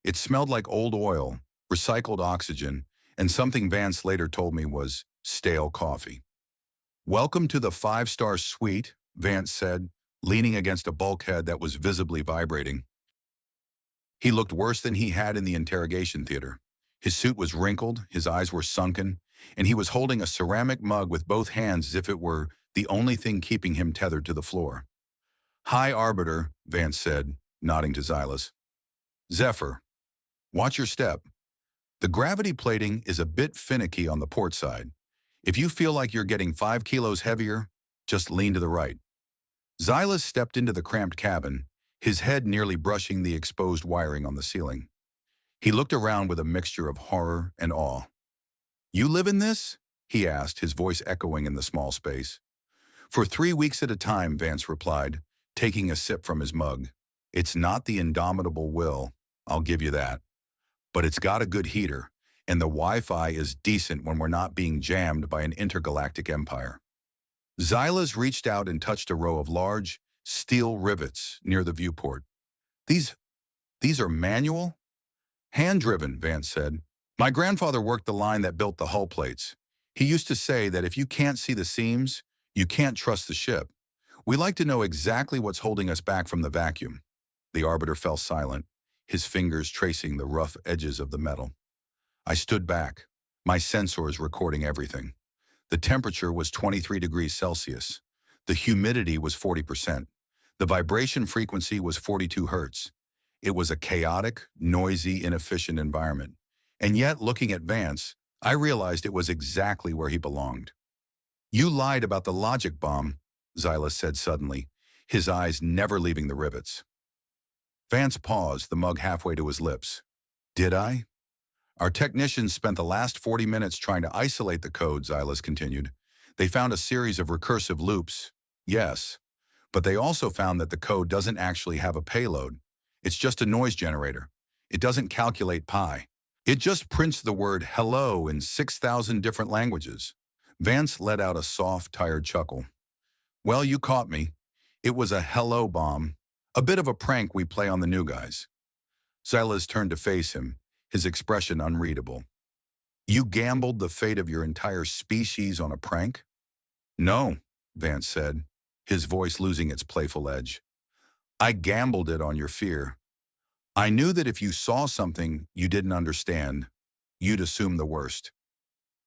It smelled like old oil, recycled oxygen, and something Vance later told me was stale coffee. "Welcome to the five-star suite," Vance said, leaning against a bulkhead that was visibly vibrating. He looked worse than he had in the interrogation theater. His suit was wrinkled, his eyes were sunken, and he was holding a ceramic mug with both hands as if it were the only thing keeping him tethered to the floor. "Hi, Arbiter," Vance said, nodding to Xylas. "Zephyr, watch your step. The gravity plating is a bit finicky on the port side. If you feel like you're getting 5 kilos heavier, just lean to the right." Xylas stepped into the cramped cabin, his head nearly brushing the exposed wiring on the ceiling. He looked around with a mixture of horror and awe. "You live in this?" he asked, his voice echoing in the small space. "For 3 weeks at a time," Vance replied, taking a sip from his mug. "It's not the indomitable will, I'll give you that. But it's got a good heater, and the Wi-Fi is decent when we're not being jammed by an intergalactic empire." Xylas reached out and touched a row of large, steel rivets near the viewport. These are manual?" "Hand-driven," Vance said. "My grandfather worked the line that built the hull plates. He used to say that if you can't see the seams, you can't trust the ship. We like to know exactly what's holding us back from the vacuum." The Arbiter fell silent, his fingers tracing the rough edges of the metal. I stood back, my sensors recording everything. The temperature was 23 degrees Celsius. The humidity was 40%. The vibration frequency was 42 hertz. It was a chaotic, noisy, inefficient environment. And yet, looking at Vance, I realized it was exactly where he belonged. "You lied about the logic bomb," Xylas said suddenly, his eyes never leaving the rivets. Vance paused, the mug halfway to his lips. "Did I?" "Our technicians spent the last 40 minutes trying to isolate the code," Xylas continued. "They found a series of recursive loops. Yes, but they also found that the code doesn't actually have a payload. It's just a noise generator. It doesn't calculate pi. It just prints the word hello in 6,000 different languages. Vance let out a soft, tired chuckle. Well, you caught me. It was a hello bomb. A bit of a prank we play on the new guys. Xylas turned to face him, his expression unreadable. You gambled the fate of your entire species on a prank? No, Vance said, his voice losing its playful edge. I gambled it on your fear. I knew that if you saw something you didn't understand, you'd assume the worst.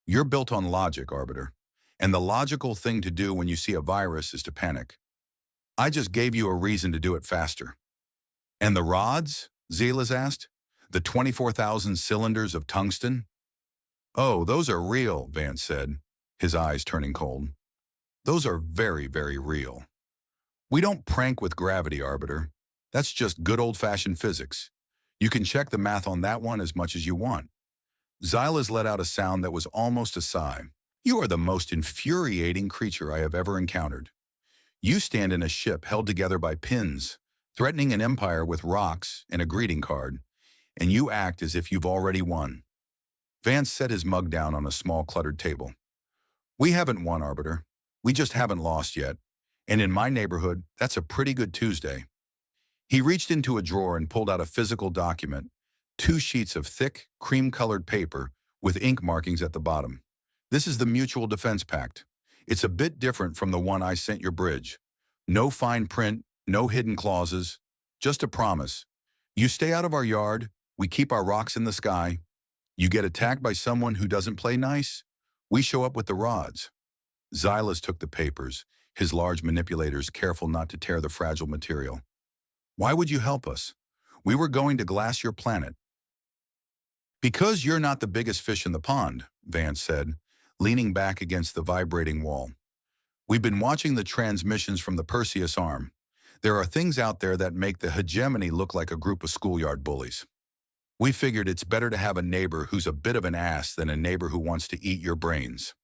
You're built on logic, Arbiter, and the logical thing to do when you see a virus is to panic. I just gave you a reason to do it faster. And the rods? Xylas asked. The 24,000 cylinders of tungsten? Oh, those are real, Vance said, his eyes turning cold. Those are very, very real. We don't prank with gravity, Arbiter. That's just good old-fashioned physics. You can check the math on that one as much as you want. Xylas let out a sound that was almost a sigh. You are the most infuriating creature I have ever encountered. You stand in a ship held together by pins, threatening an empire with rocks and a greeting card, and you act as if you've already won. Vance set his mug down on a small cluttered table. We haven't won, Arbiter. We just haven't lost yet. And in my neighborhood, that's a pretty good Tuesday. He reached into a drawer and pulled out a physical document, 2 sheets of thick, cream-colored paper with ink markings at the bottom. This is the Mutual Defense Pact. It's a bit different from the one I sent your bridge. No fine print, no hidden clauses, just a promise. You stay out of our yard, we keep our rocks in the sky. You get attacked by someone who doesn't play nice, we show up with the rods. Xylas took the papers, his large manipulators careful not to tear the fragile material. Why would you help us? We were going to glass your planet. Because you're not the biggest fish in the pond, Vance said, leaning back against the vibrating wall. We've been watching the transmissions from the Perseus arm. There are things out there that make the hegemony look like a group of schoolyard bullies. We figured it's better to have a neighbor who's a bit of an ass than a neighbor who wants to eat your brains.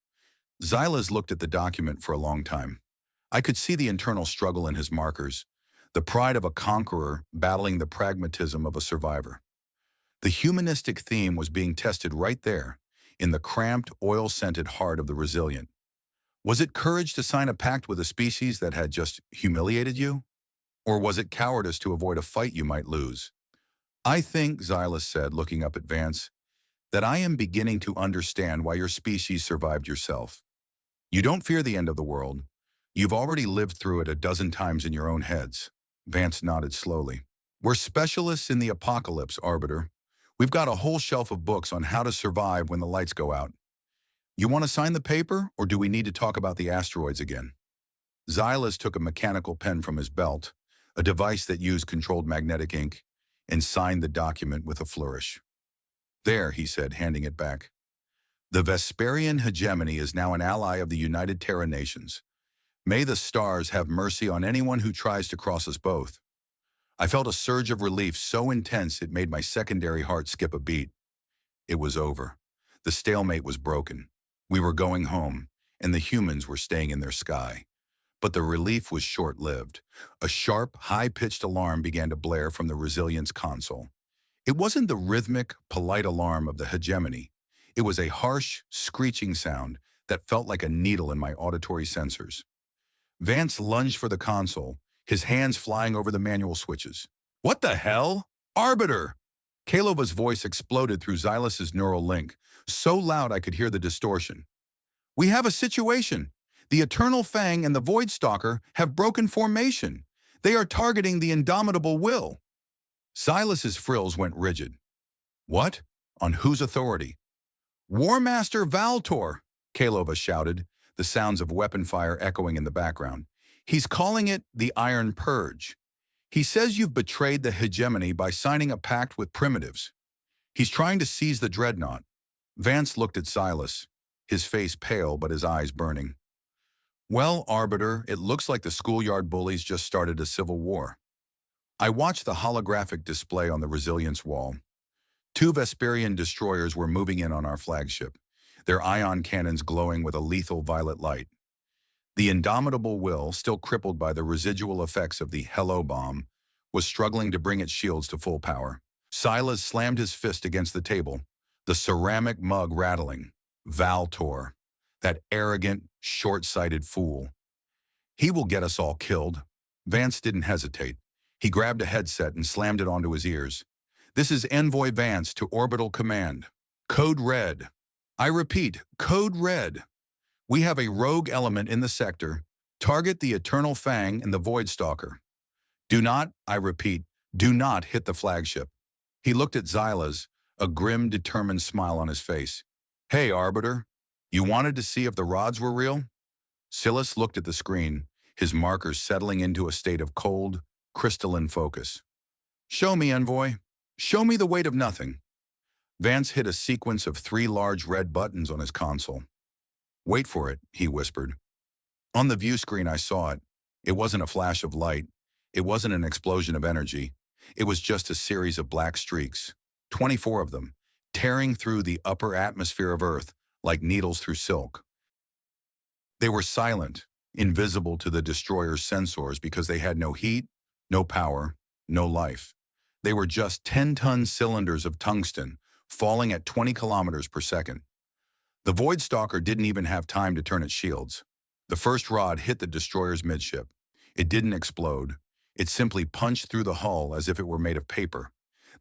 Xylas looked at the document for a long time. I could see the internal struggle in his markers, the pride of a conqueror battling the pragmatism of a survivor. The humanistic theme was being tested right there, in the cramped, oil-scented heart of the resilient. Was it courage to sign a pact with a species that had just humiliated you? Or was it cowardice to avoid a fight you might lose? I think, Xylas said, looking up at Vance, that I am beginning to understand why your species survived yourself. You don't fear the end of the world. You've already lived through it a dozen times in your own heads. Vance nodded slowly. We're specialists in the apocalypse, Arbiter. We've got a whole shelf of books on how to survive when the lights go out. You want to sign the paper, or do we need to talk about the asteroids again? Xylas took a mechanical pen from his belt, a device that used controlled magnetic ink, and signed the document with a flourish. There, he said, handing it back. The Vesperian hegemony is now an ally of the United Terra Nations. May the stars have mercy on anyone who tries to cross us both. I felt a surge of relief so intense it made my secondary heart skip a beat. It was over. The stalemate was broken. We were going home, and the humans were staying in their sky. But the relief was short-lived. A sharp, high-pitched alarm began to blare from the Resilience console. It wasn't the rhythmic, polite alarm of the hegemony. It was a harsh, screeching sound that felt like a needle in my auditory sensors. Vance lunged for the console, his hands flying over the manual switches. What the hell? Arbiter! Kalova's voice exploded through Xylas's neural link, so loud I could hear the distortion. We have a situation. The Eternal Fang and the Void Stalker have broken formation. They are targeting the indomitable will. Xylas's frills went rigid. What? On whose authority? War Master Valtor, Kalova shouted, the sounds of weapon fire echoing in the background. He's calling it the Iron Purge. He says you've betrayed the hegemony by signing a pact with primitives. He's trying to seize the dreadnought. Vance looked at Xylas, his face pale but his eyes burning. Well, Arbiter, it looks like the schoolyard bullies just started a civil war. I watched the holographic display on the Resilience wall. 2 Vesperian destroyers were moving in on our flagship, their ion cannons glowing with a lethal violet light. The indomitable will, still crippled by the residual effects of the hello bomb, was struggling to bring its shields to full power. Xylas slammed his fist against the table, the ceramic mug rattling. Valtor. That arrogant, short-sighted fool. He will get us all killed. Vance didn't hesitate. He grabbed a headset and slammed it onto his ears. This is Envoy Vance to Orbital Command. Code Red. I repeat, Code Red. We have a rogue element in the sector. Target the Eternal Fang and the Void Stalker. Do not, I repeat, do not hit the flagship. He looked at Xylas, a grim, determined smile on his face. Hey, Arbiter, you wanted to see if the rods were real? Xylas looked at the screen, his markers settling into a state of cold, crystalline focus. Show me, Envoy. Show me the weight of nothing. Vance hit a sequence of 3 large red buttons on his console. Wait for it, he whispered. On the view screen I saw it. It wasn't a flash of light. It wasn't an explosion of energy. It was just a series of black streaks, 24 of them, tearing through the upper atmosphere of Earth like needles through silk. They were silent, invisible to the destroyer's sensors because they had no heat, no power, no life. They were just 10-ton cylinders of tungsten, falling at 20 kilometers per second. The Void Stalker didn't even have time to turn its shields. The first rod hit the destroyer's midship. It didn't explode. It simply punched through the hull as if it were made of paper.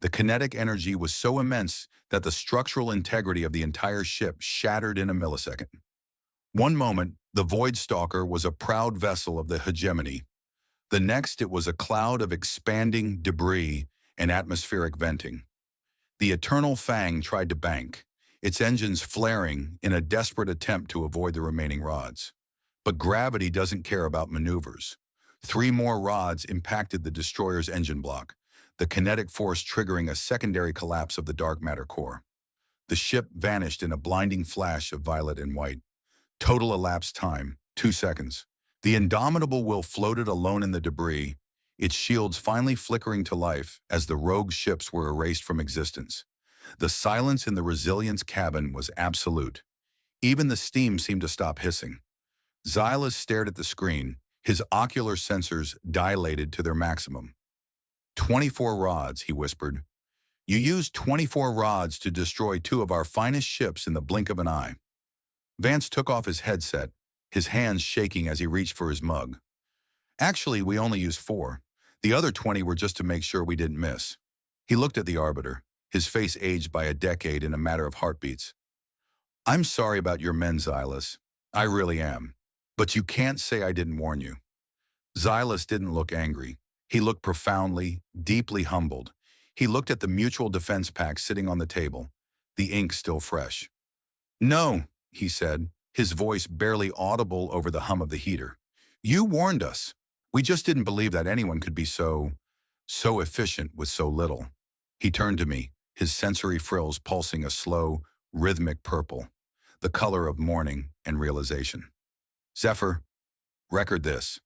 The kinetic energy was so immense that the structural integrity of the entire ship shattered in a millisecond. One moment, the Void Stalker was a proud vessel of the hegemony. The next, it was a cloud of expanding debris and atmospheric venting. The Eternal Fang tried to bank, its engines flaring in a desperate attempt to avoid the remaining rods. But gravity doesn't care about maneuvers. 3 more rods impacted the destroyer's engine block, the kinetic force triggering a secondary collapse of the dark matter core. The ship vanished in a blinding flash of violet and white. Total elapsed time, 2 seconds. The indomitable will floated alone in the debris, its shields finally flickering to life as the rogue ships were erased from existence. The silence in the Resilience cabin was absolute. Even the steam seemed to stop hissing. Xylas stared at the screen, his ocular sensors dilated to their maximum. 24 rods, he whispered. You used 24 rods to destroy 2 of our finest ships in the blink of an eye. Vance took off his headset, his hands shaking as he reached for his mug. Actually, we only used 4. The other 20 were just to make sure we didn't miss. He looked at the Arbiter, his face aged by a decade in a matter of heartbeats. I'm sorry about your men, Xylas. I really am. But you can't say I didn't warn you. Xylas didn't look angry. He looked profoundly, deeply humbled. He looked at the mutual defense pack sitting on the table, the ink still fresh. No, he said, his voice barely audible over the hum of the heater. You warned us. We just didn't believe that anyone could be so efficient with so little. He turned to me, his sensory frills pulsing a slow, rhythmic purple, the color of mourning and realization. Zephyr, record this.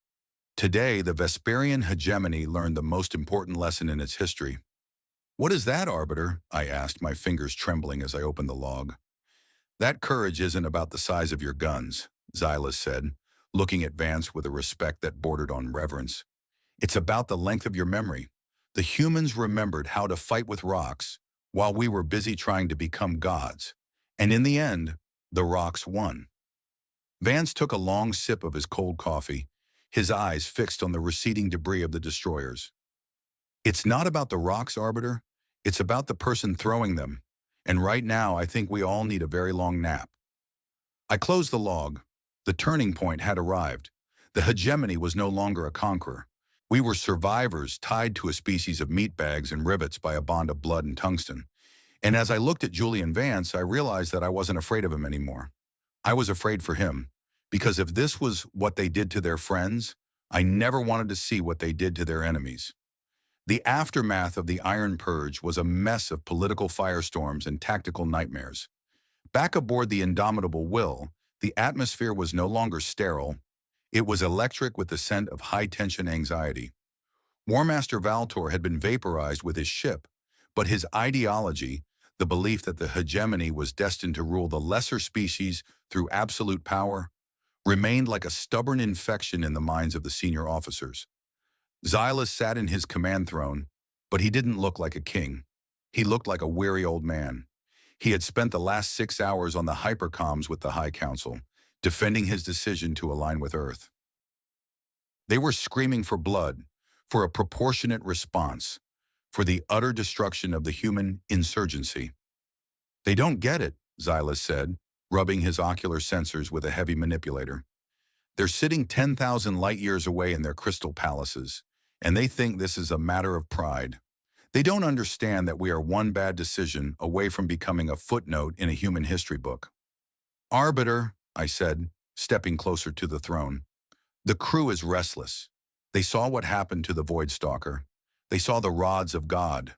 Today, the Vesperian hegemony learned the most important lesson in its history. What is that, Arbiter? I asked, my fingers trembling as I opened the log. That courage isn't about the size of your guns, Xylas said, looking at Vance with a respect that bordered on reverence. It's about the length of your memory. The humans remembered how to fight with rocks while we were busy trying to become gods. And in the end, the rocks won. Vance took a long sip of his cold coffee, his eyes fixed on the receding debris of the destroyers. It's not about the rocks, Arbiter. It's about the person throwing them. And right now, I think we all need a very long nap. I closed the log. The turning point had arrived. The hegemony was no longer a conqueror. We were survivors tied to a species of meatbags and rivets by a bond of blood and tungsten. And as I looked at Julian Vance, I realized that I wasn't afraid of him anymore. I was afraid for him, because if this was what they did to their friends, I never wanted to see what they did to their enemies. The aftermath of the Iron Purge was a mess of political firestorms and tactical nightmares. Back aboard the indomitable Will, the atmosphere was no longer sterile. It was electric with the scent of high-tension anxiety. War Master Valtor had been vaporized with his ship, but his ideology, the belief that the hegemony was destined to rule the lesser species through absolute power, remained like a stubborn infection in the minds of the senior officers. Xylas sat in his command throne, but he didn't look like a king. He looked like a weary old man. He had spent the last 6 hours on the hypercoms with the High Council, defending his decision to align with Earth. They were screaming for blood, for a proportionate response, for the utter destruction of the human insurgency. They don't get it, Xylas said, rubbing his ocular sensors with a heavy manipulator. They're sitting 10,000 light years away in their crystal palaces, and they think this is a matter of pride. They don't understand that we are one bad decision away from becoming a footnote in a human history book. Arbiter, I said, stepping closer to the throne. The crew is restless. They saw what happened to the Void Stalker. They saw the rods of God.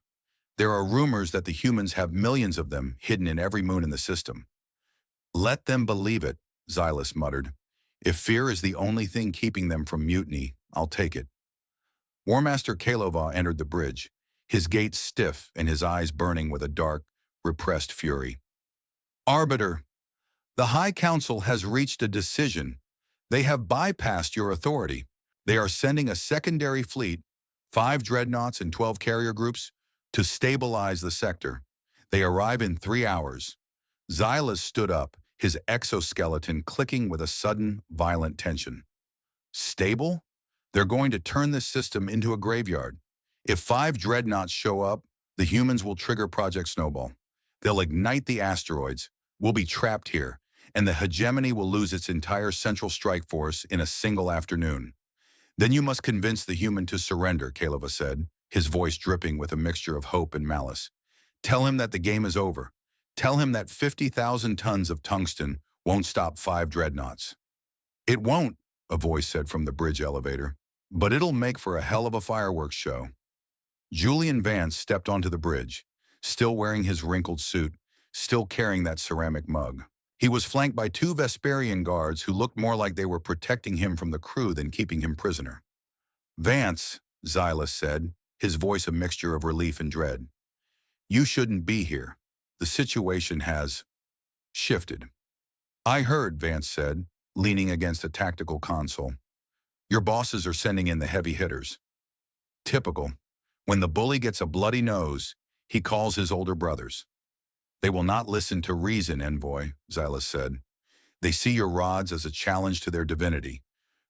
There are rumors that the humans have millions of them hidden in every moon in the system. Let them believe it, Xylas muttered. If fear is the only thing keeping them from mutiny, I'll take it. War Master Kalova entered the bridge, his gait stiff and his eyes burning with a dark, repressed fury. Arbiter, the High Council has reached a decision. They have bypassed your authority. They are sending a secondary fleet, 5 dreadnoughts and 12 carrier groups, to stabilize the sector. They arrive in 3 hours. Xylas stood up, his exoskeleton clicking with a sudden, violent tension. Stable? They're going to turn this system into a graveyard. If 5 dreadnoughts show up, the humans will trigger Project Snowball. They'll ignite the asteroids. We'll be trapped here, and the hegemony will lose its entire central strike force in a single afternoon. Then you must convince the human to surrender, Kalova said, his voice dripping with a mixture of hope and malice. Tell him that the game is over. Tell him that 50,000 tons of tungsten won't stop 5 dreadnoughts. It won't, a voice said from the bridge elevator, but it'll make for a hell of a fireworks show. Julian Vance stepped onto the bridge, still wearing his wrinkled suit, still carrying that ceramic mug. He was flanked by 2 Vesperian guards who looked more like they were protecting him from the crew than keeping him prisoner. Vance, Xylas said, his voice a mixture of relief and dread. You shouldn't be here. The situation has shifted. I heard, Vance said, leaning against a tactical console. Your bosses are sending in the heavy hitters. Typical. When the bully gets a bloody nose, he calls his older brothers. They will not listen to reason, envoy, Xylas said. They see your rods as a challenge to their divinity.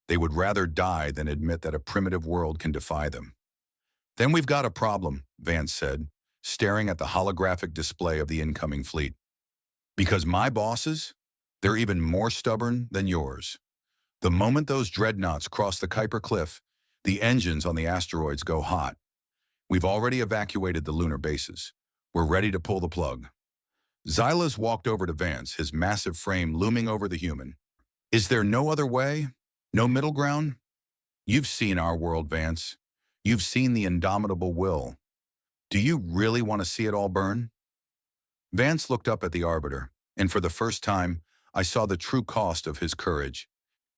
They would rather die than admit that a primitive world can defy them. Then we've got a problem, Vance said, staring at the holographic display of the incoming fleet. Because my bosses, they're even more stubborn than yours. The moment those dreadnoughts cross the Kuiper Cliff, the engines on the asteroids go hot. We've already evacuated the lunar bases. We're ready to pull the plug. Xylas walked over to Vance, his massive frame looming over the human. Is there no other way? No middle ground? You've seen our world, Vance. You've seen the indomitable will. Do you really want to see it all burn? Vance looked up at the Arbiter, and for the first time, I saw the true cost of his courage.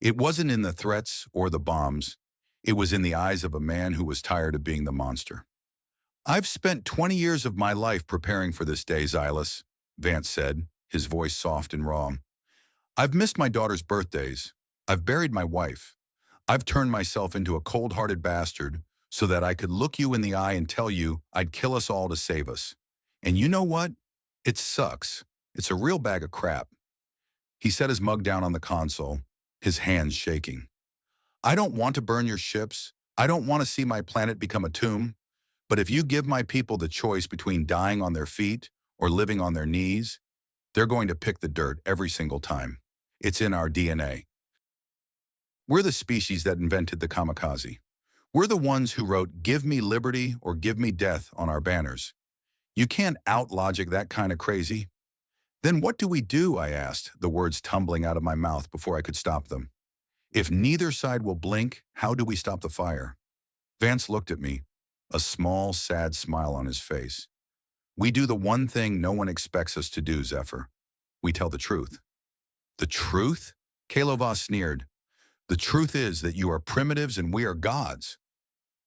It wasn't in the threats or the bombs. It was in the eyes of a man who was tired of being the monster. I've spent 20 years of my life preparing for this day, Xylas, Vance said, his voice soft and raw. I've missed my daughter's birthdays. I've buried my wife. I've turned myself into a cold-hearted bastard so that I could look you in the eye and tell you I'd kill us all to save us. And you know what? It sucks. It's a real bag of crap. He set his mug down on the console, his hands shaking. I don't want to burn your ships. I don't want to see my planet become a tomb. But if you give my people the choice between dying on their feet or living on their knees, they're going to pick the dirt every single time. It's in our DNA. We're the species that invented the kamikaze. We're the ones who wrote, "Give me liberty or give me death" on our banners. You can't out-logic that kind of crazy. Then what do we do, I asked, the words tumbling out of my mouth before I could stop them. If neither side will blink, how do we stop the fire? Vance looked at me, a small, sad smile on his face. We do the one thing no one expects us to do, Zephyr. We tell the truth. The truth? Kalova sneered. The truth is that you are primitives and we are gods.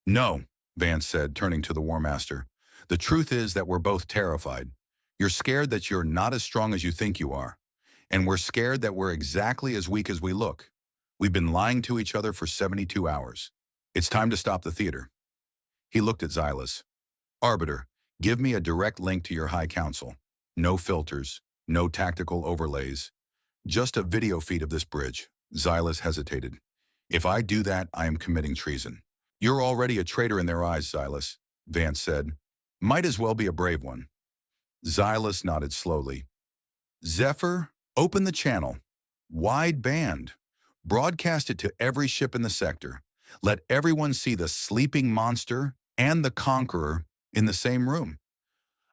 No, Vance said, turning to the War Master. The truth is that we're both terrified. You're scared that you're not as strong as you think you are. And we're scared that we're exactly as weak as we look. We've been lying to each other for 72 hours. It's time to stop the theater. He looked at Xylas. Arbiter, give me a direct link to your High Council. No filters, no tactical overlays. Just a video feed of this bridge. Xylas hesitated. If I do that, I am committing treason. You're already a traitor in their eyes, Xylas, Vance said. Might as well be a brave one. Xylas nodded slowly. Zephyr, open the channel. Wide band. Broadcast it to every ship in the sector. Let everyone see the sleeping monster and the conqueror in the same room.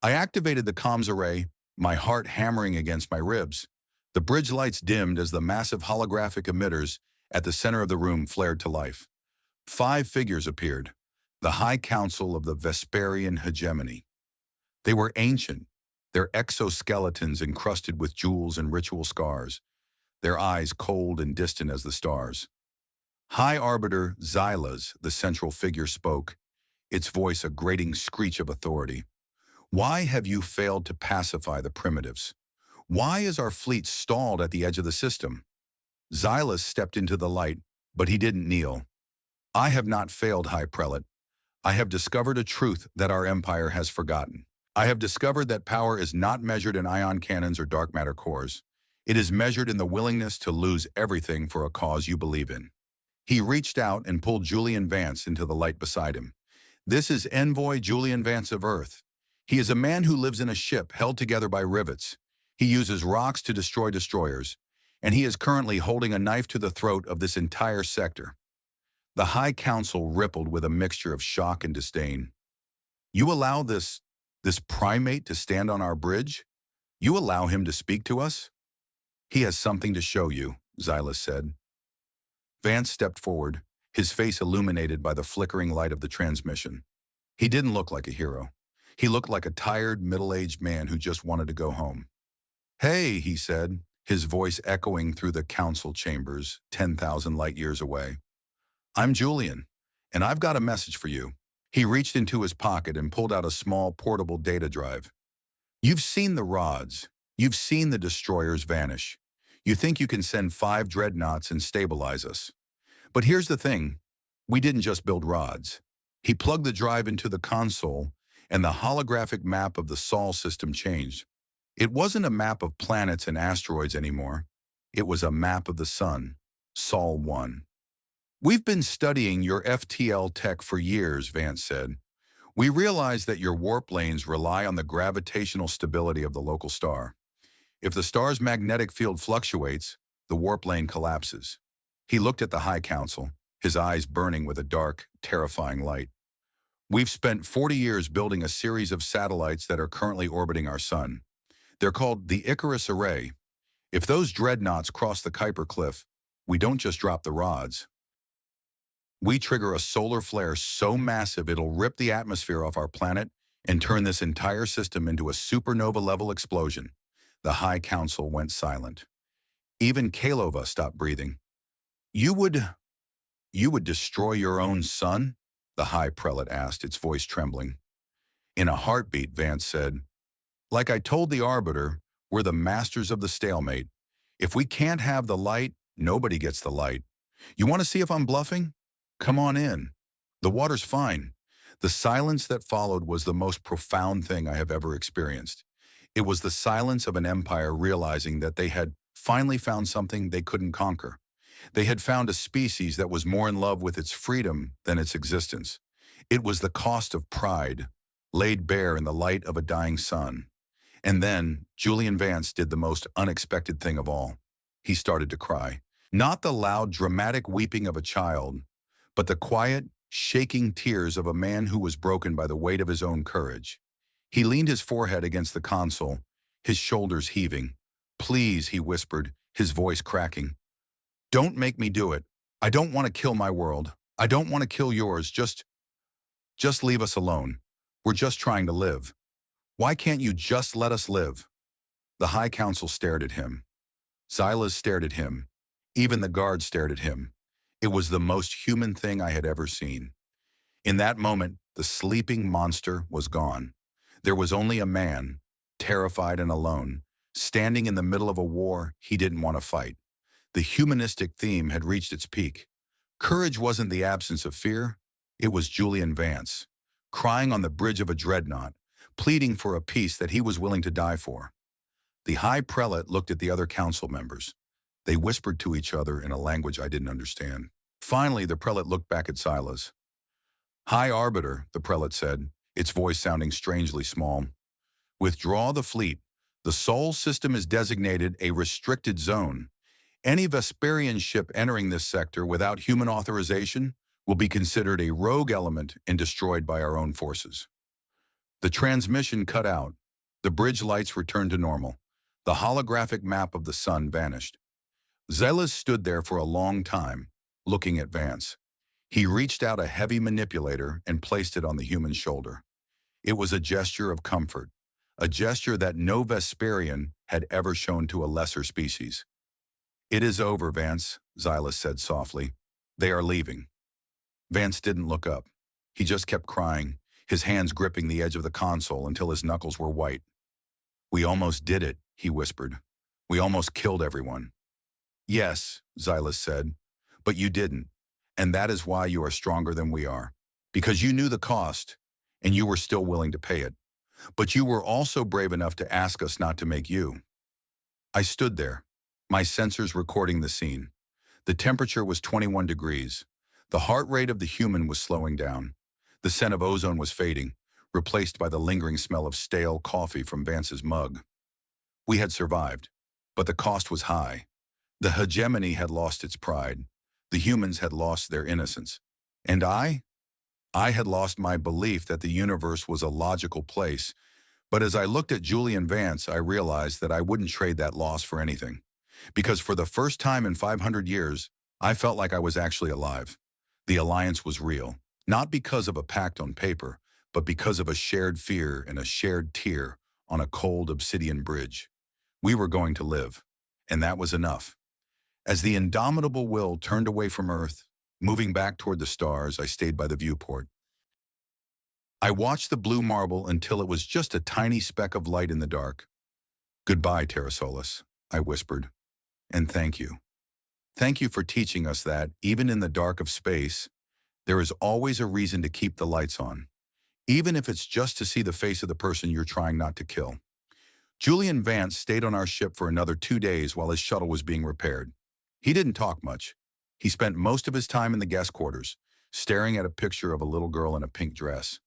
I activated the comms array, my heart hammering against my ribs. The bridge lights dimmed as the massive holographic emitters at the center of the room flared to life. 5 figures appeared, the High Council of the Vesperian Hegemony. They were ancient, their exoskeletons encrusted with jewels and ritual scars, their eyes cold and distant as the stars. High Arbiter Xylas, the central figure, spoke, its voice a grating screech of authority. Why have you failed to pacify the primitives? Why is our fleet stalled at the edge of the system? Xylas stepped into the light, but he didn't kneel. I have not failed, High Prelate. I have discovered a truth that our empire has forgotten. I have discovered that power is not measured in ion cannons or dark matter cores. It is measured in the willingness to lose everything for a cause you believe in. He reached out and pulled Julian Vance into the light beside him. This is Envoy Julian Vance of Earth. He is a man who lives in a ship held together by rivets. He uses rocks to destroy destroyers, and he is currently holding a knife to the throat of this entire sector. The High Council rippled with a mixture of shock and disdain. You allow this primate to stand on our bridge? You allow him to speak to us? He has something to show you, Xylas said. Vance stepped forward, his face illuminated by the flickering light of the transmission. He didn't look like a hero. He looked like a tired, middle-aged man who just wanted to go home. Hey, he said, his voice echoing through the council chambers, 10,000 light-years away. I'm Julian, and I've got a message for you. He reached into his pocket and pulled out a small portable data drive. You've seen the rods. You've seen the destroyers vanish. You think you can send 5 dreadnoughts and stabilize us. But here's the thing. We didn't just build rods. He plugged the drive into the console, and the holographic map of the Sol system changed. It wasn't a map of planets and asteroids anymore. It was a map of the sun, Sol 1. We've been studying your FTL tech for years, Vance said. We realize that your warp lanes rely on the gravitational stability of the local star. If the star's magnetic field fluctuates, the warp lane collapses. He looked at the High Council, his eyes burning with a dark, terrifying light. We've spent 40 years building a series of satellites that are currently orbiting our sun. They're called the Icarus Array. If those dreadnoughts cross the Kuiper Cliff, we don't just drop the rods. We trigger a solar flare so massive it'll rip the atmosphere off our planet and turn this entire system into a supernova-level explosion. The High Council went silent. Even Kalova stopped breathing. You would destroy your own sun? The High Prelate asked, its voice trembling. In a heartbeat, Vance said, like I told the Arbiter, we're the masters of the stalemate. If we can't have the light, nobody gets the light. You want to see if I'm bluffing? Come on in. The water's fine. The silence that followed was the most profound thing I have ever experienced. It was the silence of an empire realizing that they had finally found something they couldn't conquer. They had found a species that was more in love with its freedom than its existence. It was the cost of pride, laid bare in the light of a dying sun. And then Julian Vance did the most unexpected thing of all. He started to cry. Not the loud, dramatic weeping of a child, but the quiet, shaking tears of a man who was broken by the weight of his own courage. He leaned his forehead against the console, his shoulders heaving. Please, he whispered, his voice cracking. Don't make me do it. I don't want to kill my world. I don't want to kill yours. Just leave us alone. We're just trying to live. Why can't you just let us live? The High Council stared at him. Xylas stared at him. Even the guards stared at him. It was the most human thing I had ever seen. In that moment, the sleeping monster was gone. There was only a man, terrified and alone, standing in the middle of a war he didn't want to fight. The humanistic theme had reached its peak. Courage wasn't the absence of fear. It was Julian Vance, crying on the bridge of a dreadnought, pleading for a peace that he was willing to die for. The High Prelate looked at the other council members. They whispered to each other in a language I didn't understand. Finally, the prelate looked back at Xylas. "High Arbiter," the prelate said, its voice sounding strangely small. "Withdraw the fleet. The Sol system is designated a restricted zone. Any Vesperian ship entering this sector without human authorization will be considered a rogue element and destroyed by our own forces." The transmission cut out. The bridge lights returned to normal. The holographic map of the sun vanished. Xylas stood there for a long time, looking at Vance. He reached out a heavy manipulator and placed it on the human's shoulder. It was a gesture of comfort, a gesture that no Vesperian had ever shown to a lesser species. "It is over, Vance," Xylas said softly. "They are leaving." Vance didn't look up. He just kept crying, his hands gripping the edge of the console until his knuckles were white. "We almost did it," he whispered. "We almost killed everyone." "Yes," Xylas said, "but you didn't. And that is why you are stronger than we are. Because you knew the cost, and you were still willing to pay it. But you were also brave enough to ask us not to make you." I stood there, my sensors recording the scene. The temperature was 21 degrees. The heart rate of the human was slowing down. The scent of ozone was fading, replaced by the lingering smell of stale coffee from Vance's mug. We had survived, but the cost was high. The hegemony had lost its pride. The humans had lost their innocence. And I had lost my belief that the universe was a logical place. But as I looked at Julian Vance, I realized that I wouldn't trade that loss for anything. Because for the first time in 500 years, I felt like I was actually alive. The alliance was real, not because of a pact on paper, but because of a shared fear and a shared tear on a cold obsidian bridge. We were going to live, and that was enough. As the indomitable will turned away from Earth, moving back toward the stars, I stayed by the viewport. I watched the blue marble until it was just a tiny speck of light in the dark. "Goodbye, Xylas," I whispered. "And thank you. Thank you for teaching us that, even in the dark of space, there is always a reason to keep the lights on, even if it's just to see the face of the person you're trying not to kill." Julian Vance stayed on our ship for another 2 days while his shuttle was being repaired. He didn't talk much. He spent most of his time in the guest quarters, staring at a picture of a little girl in a pink dress.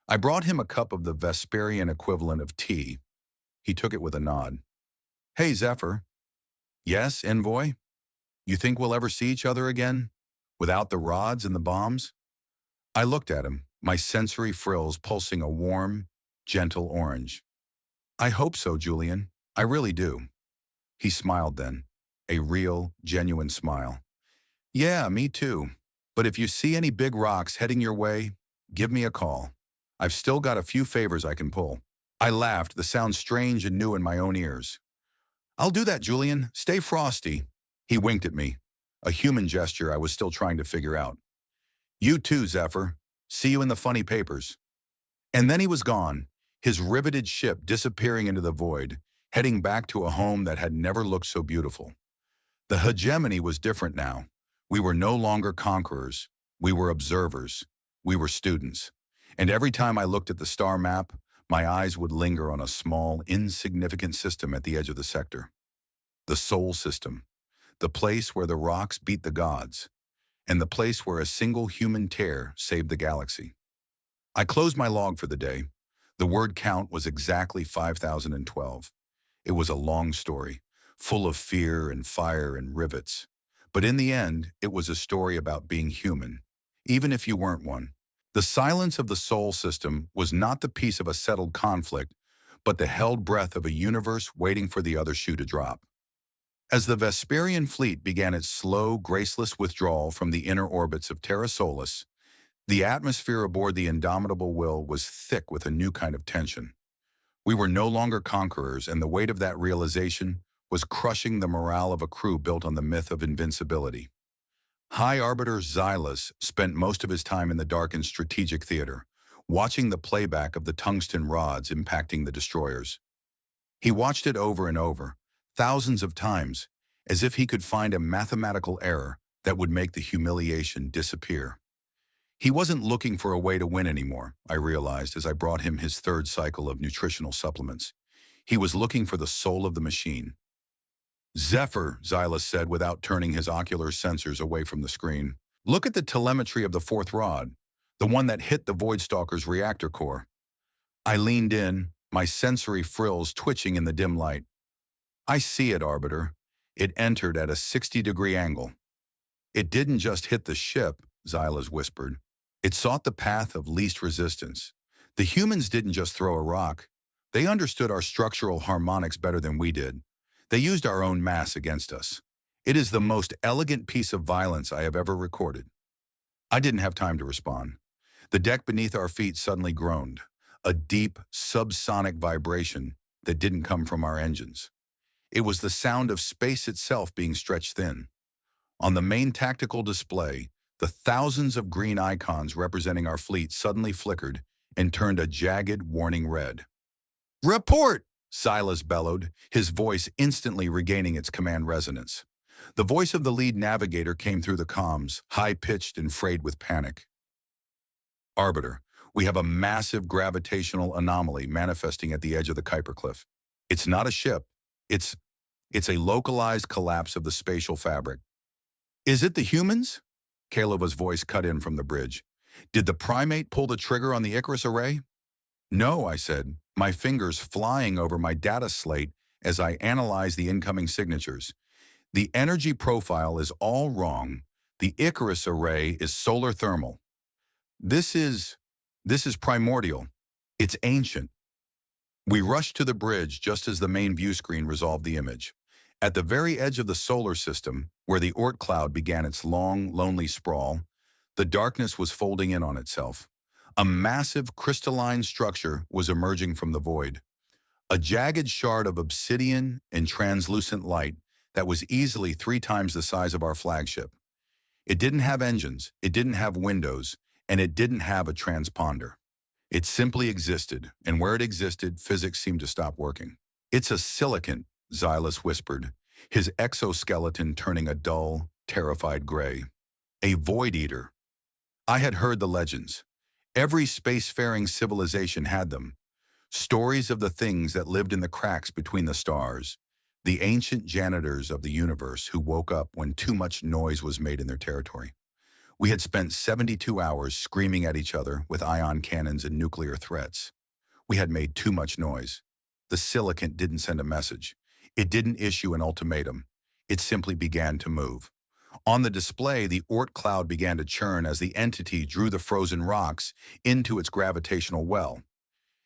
I brought him a cup of the Vesperian equivalent of tea. He took it with a nod. "Hey, Zephyr." "Yes, envoy? You think we'll ever see each other again? Without the rods and the bombs?" I looked at him, my sensory frills pulsing a warm, gentle orange. "I hope so, Julian. I really do." He smiled then, a real, genuine smile. "Yeah, me too. But if you see any big rocks heading your way, give me a call. I've still got a few favors I can pull." I laughed, the sound strange and new in my own ears. "I'll do that, Julian. Stay frosty." He winked at me, a human gesture I was still trying to figure out. "You too, Zephyr. See you in the funny papers." And then he was gone, his riveted ship disappearing into the void, heading back to a home that had never looked so beautiful. The hegemony was different now. We were no longer conquerors. We were observers. We were students. And every time I looked at the star map, my eyes would linger on a small, insignificant system at the edge of the sector. The Sol system. The place where the rocks beat the gods. And the place where a single human tear saved the galaxy. I closed my log for the day. The word count was exactly 5,012. It was a long story, full of fear and fire and rivets. But in the end, it was a story about being human, even if you weren't one. The silence of the Sol system was not the peace of a settled conflict, but the held breath of a universe waiting for the other shoe to drop. As the Vesperian fleet began its slow, graceless withdrawal from the inner orbits of Terra Solis, the atmosphere aboard the indomitable will was thick with a new kind of tension. We were no longer conquerors, and the weight of that realization was crushing the morale of a crew built on the myth of invincibility. High Arbiter Xylas spent most of his time in the darkened strategic theater, watching the playback of the tungsten rods impacting the destroyers. He watched it over and over, thousands of times, as if he could find a mathematical error that would make the humiliation disappear. He wasn't looking for a way to win anymore, I realized as I brought him his third cycle of nutritional supplements. He was looking for the soul of the machine. Zephyr, Xylas said without turning his ocular sensors away from the screen. Look at the telemetry of the fourth rod, the one that hit the Voidstalker's reactor core. I leaned in, my sensory frills twitching in the dim light. I see it, Arbiter. It entered at a 60-degree angle. It didn't just hit the ship, Xylas whispered. It sought the path of least resistance. The humans didn't just throw a rock. They understood our structural harmonics better than we did. They used our own mass against us. It is the most elegant piece of violence I have ever recorded. I didn't have time to respond. The deck beneath our feet suddenly groaned, a deep, subsonic vibration that didn't come from our engines. It was the sound of space itself being stretched thin. On the main tactical display, the thousands of green icons representing our fleet suddenly flickered and turned a jagged, warning red. "Report!" Silas bellowed, his voice instantly regaining its command resonance. The voice of the lead navigator came through the comms, high-pitched and frayed with panic. "Arbiter, we have a massive gravitational anomaly manifesting at the edge of the Kuiper Cliff. It's not a ship. It's a localized collapse of the spatial fabric." "Is it the humans?" Kalova's voice cut in from the bridge. "Did the primate pull the trigger on the Icarus array?" "No," I said, my fingers flying over my data slate as I analyzed the incoming signatures. "The energy profile is all wrong. The Icarus array is solar thermal. This is primordial. It's ancient." We rushed to the bridge just as the main view screen resolved the image. At the very edge of the solar system, where the Oort cloud began its long, lonely sprawl, the darkness was folding in on itself. A massive crystalline structure was emerging from the void. A jagged shard of obsidian and translucent light that was easily 3 times the size of our flagship. It didn't have engines, it didn't have windows, and it didn't have a transponder. It simply existed, and where it existed, physics seemed to stop working. "It's a silicon," Xylas whispered, his exoskeleton turning a dull, terrified gray. "A void eater." I had heard the legends. Every spacefaring civilization had them. Stories of the things that lived in the cracks between the stars, the ancient janitors of the universe who woke up when too much noise was made in their territory. We had spent 72 hours screaming at each other with ion cannons and nuclear threats. We had made too much noise. The silicon didn't send a message. It didn't issue an ultimatum. It simply began to move. On the display, the Oort cloud began to churn as the entity drew the frozen rocks into its gravitational well.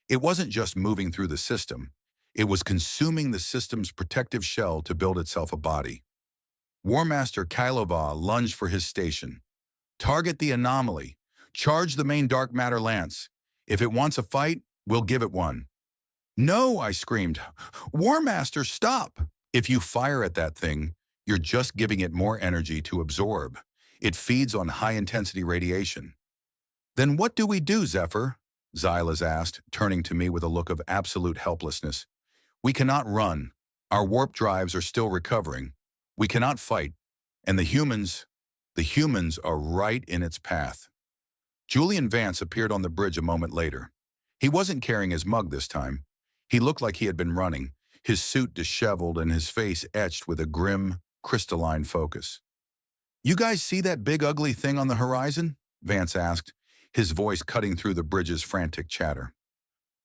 It wasn't just moving through the system. It was consuming the system's protective shell to build itself a body. War Master Kylova lunged for his station. "Target the anomaly. Charge the main dark matter lance. If it wants a fight, we'll give it one." "No," I screamed. "War Master, stop!" "If you fire at that thing, you're just giving it more energy to absorb. It feeds on high-intensity radiation." "Then what do we do, Zephyr?" Xylas asked, turning to me with a look of absolute helplessness. "We cannot run. Our warp drives are still recovering. We cannot fight. And the humans are right in its path." Julian Vance appeared on the bridge a moment later. He wasn't carrying his mug this time. He looked like he had been running, his suit disheveled and his face etched with a grim, crystalline focus. "You guys see that big ugly thing on the horizon?" Vance asked, his voice cutting through the bridge's frantic chatter.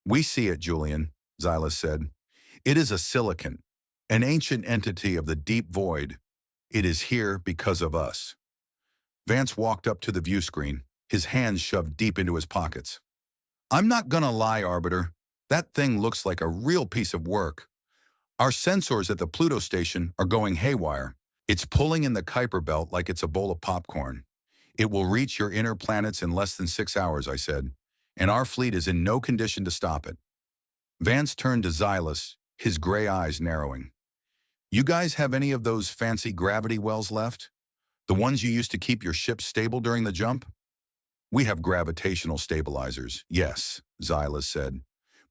"We see it, Julian," Xylas said. "It is a silicon, an ancient entity of the deep void. It is here because of us." Vance walked up to the view screen, his hands shoved deep into his pockets. "I'm not gonna lie, Arbiter. That thing looks like a real piece of work. Our sensors at the Pluto station are going haywire. It's pulling in the Kuiper belt like it's a bowl of popcorn. It will reach your inner planets in less than 6 hours," I said, "and our fleet is in no condition to stop it." Vance turned to Xylas, his gray eyes narrowing. "You guys have any of those fancy gravity wells left? The ones you used to keep your ship stable during the jump?" "We have gravitational stabilizers, yes," Xylas said.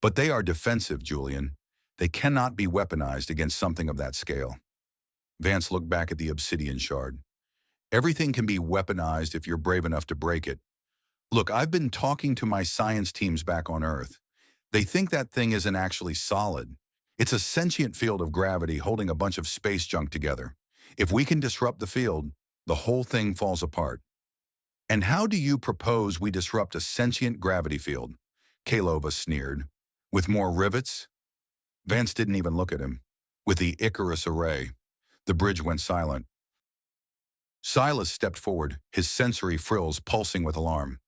"But they are defensive, Julian. They cannot be weaponized against something of that scale." Vance looked back at the obsidian shard. "Everything can be weaponized if you're brave enough to break it. Look, I've been talking to my science teams back on Earth. They think that thing isn't actually solid. It's a sentient field of gravity holding a bunch of space junk together. If we can disrupt the field, the whole thing falls apart. And how do you propose we disrupt a sentient gravity field? Kalova sneered. With more rivets? Vance didn't even look at him. With the Icarus array. The bridge went silent. Xylas stepped forward, his sensory frills pulsing with alarm.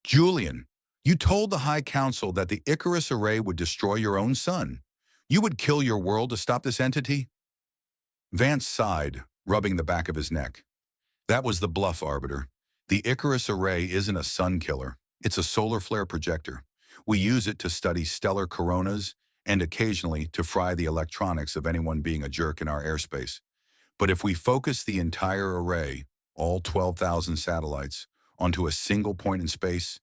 Julian, you told the High Council that the Icarus array would destroy your own son. You would kill your world to stop this entity? Vance sighed, rubbing the back of his neck. That was the bluff, Arbiter. The Icarus array isn't a sun killer. It's a solar flare projector. We use it to study stellar coronas and occasionally to fry the electronics of anyone being a jerk in our airspace. But if we focus the entire array, all 12,000 satellites, onto a single point in space,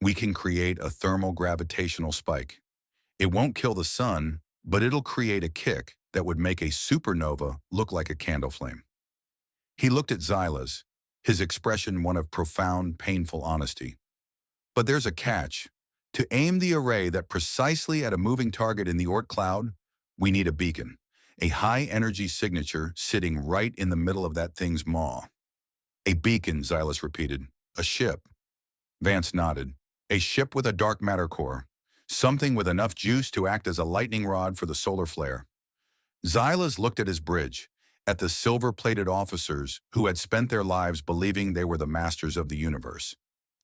we can create a thermal gravitational spike. It won't kill the sun, but it'll create a kick that would make a supernova look like a candle flame. He looked at Xylas, his expression one of profound, painful honesty. But there's a catch. To aim the array that precisely at a moving target in the Oort cloud, we need a beacon, a high-energy signature sitting right in the middle of that thing's maw. A beacon, Xylas repeated. A ship. Vance nodded. A ship with a dark matter core. Something with enough juice to act as a lightning rod for the solar flare. Xylas looked at his bridge, at the silver-plated officers who had spent their lives believing they were the masters of the universe.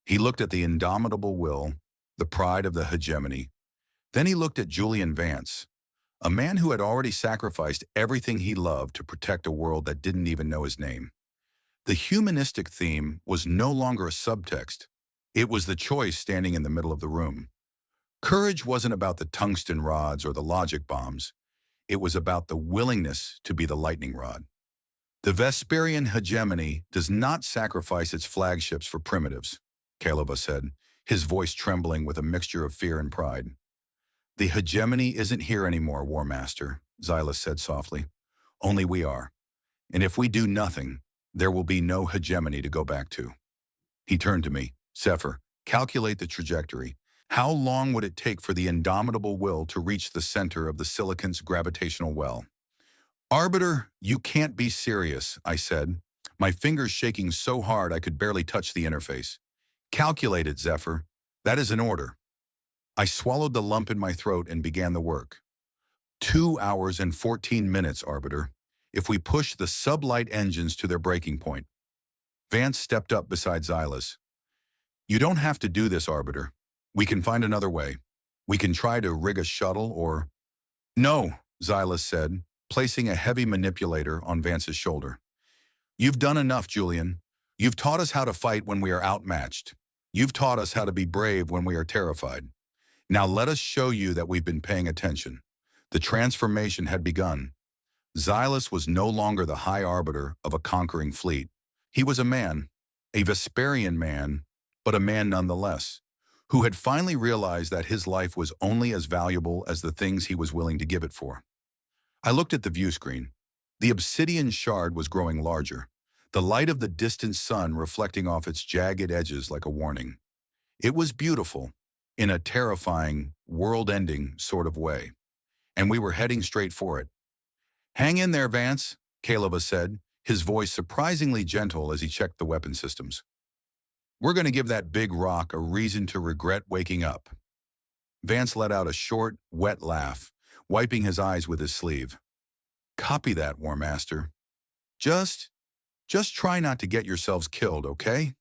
He looked at the indomitable will, the pride of the hegemony. Then he looked at Julian Vance, a man who had already sacrificed everything he loved to protect a world that didn't even know his name. The humanistic theme was no longer a subtext. It was the choice standing in the middle of the room. Courage wasn't about the tungsten rods or the logic bombs. It was about the willingness to be the lightning rod. The Vesperian hegemony does not sacrifice its flagships for primitives, Kalova said, his voice trembling with a mixture of fear and pride. The hegemony isn't here anymore, War Master, Xylas said softly. Only we are. And if we do nothing, there will be no hegemony to go back to. He turned to me. Zephyr, calculate the trajectory. How long would it take for the indomitable will to reach the center of the silicon's gravitational well? Arbiter, you can't be serious, I said, my fingers shaking so hard I could barely touch the interface. Calculate it, Zephyr. That is an order. I swallowed the lump in my throat and began the work. 2 hours and 14 minutes, Arbiter, if we push the sublight engines to their breaking point. Vance stepped up beside Xylas. You don't have to do this, Arbiter. We can find another way. We can try to rig a shuttle or... No, Xylas said, placing a heavy manipulator on Vance's shoulder. You've done enough, Julian. You've taught us how to fight when we are outmatched. You've taught us how to be brave when we are terrified. Now let us show you that we've been paying attention. The transformation had begun. Xylas was no longer the high arbiter of a conquering fleet. He was a man, a Vesperian man, but a man nonetheless, who had finally realized that his life was only as valuable as the things he was willing to give it for. I looked at the view screen. The obsidian shard was growing larger, the light of the distant sun reflecting off its jagged edges like a warning. It was beautiful, in a terrifying, world-ending sort of way, and we were heading straight for it. Hang in there, Vance, Kalova said, his voice surprisingly gentle as he checked the weapon systems. We're going to give that big rock a reason to regret waking up. Vance let out a short, wet laugh, wiping his eyes with his sleeve. Copy that, War Master. Just try not to get yourselves killed, okay?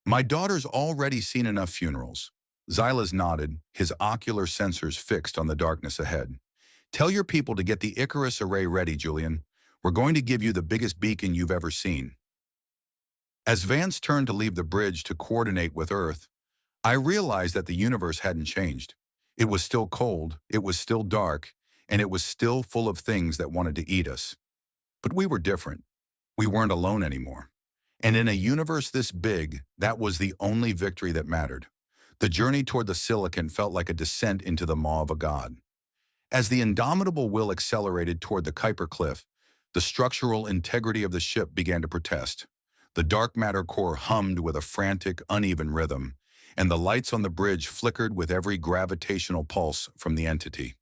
My daughter's already seen enough funerals. Xylas nodded, his ocular sensors fixed on the darkness ahead. Tell your people to get the Icarus array ready, Julian. We're going to give you the biggest beacon you've ever seen. As Vance turned to leave the bridge to coordinate with Earth, I realized that the universe hadn't changed. It was still cold, it was still dark, and it was still full of things that wanted to eat us. But we were different. We weren't alone anymore. And in a universe this big, that was the only victory that mattered. The journey toward the silicon felt like a descent into the maw of a god. As the indomitable will accelerated toward the Kuiper cliff, the structural integrity of the ship began to protest. The dark matter core hummed with a frantic, uneven rhythm, and the lights on the bridge flickered with every gravitational pulse from the entity.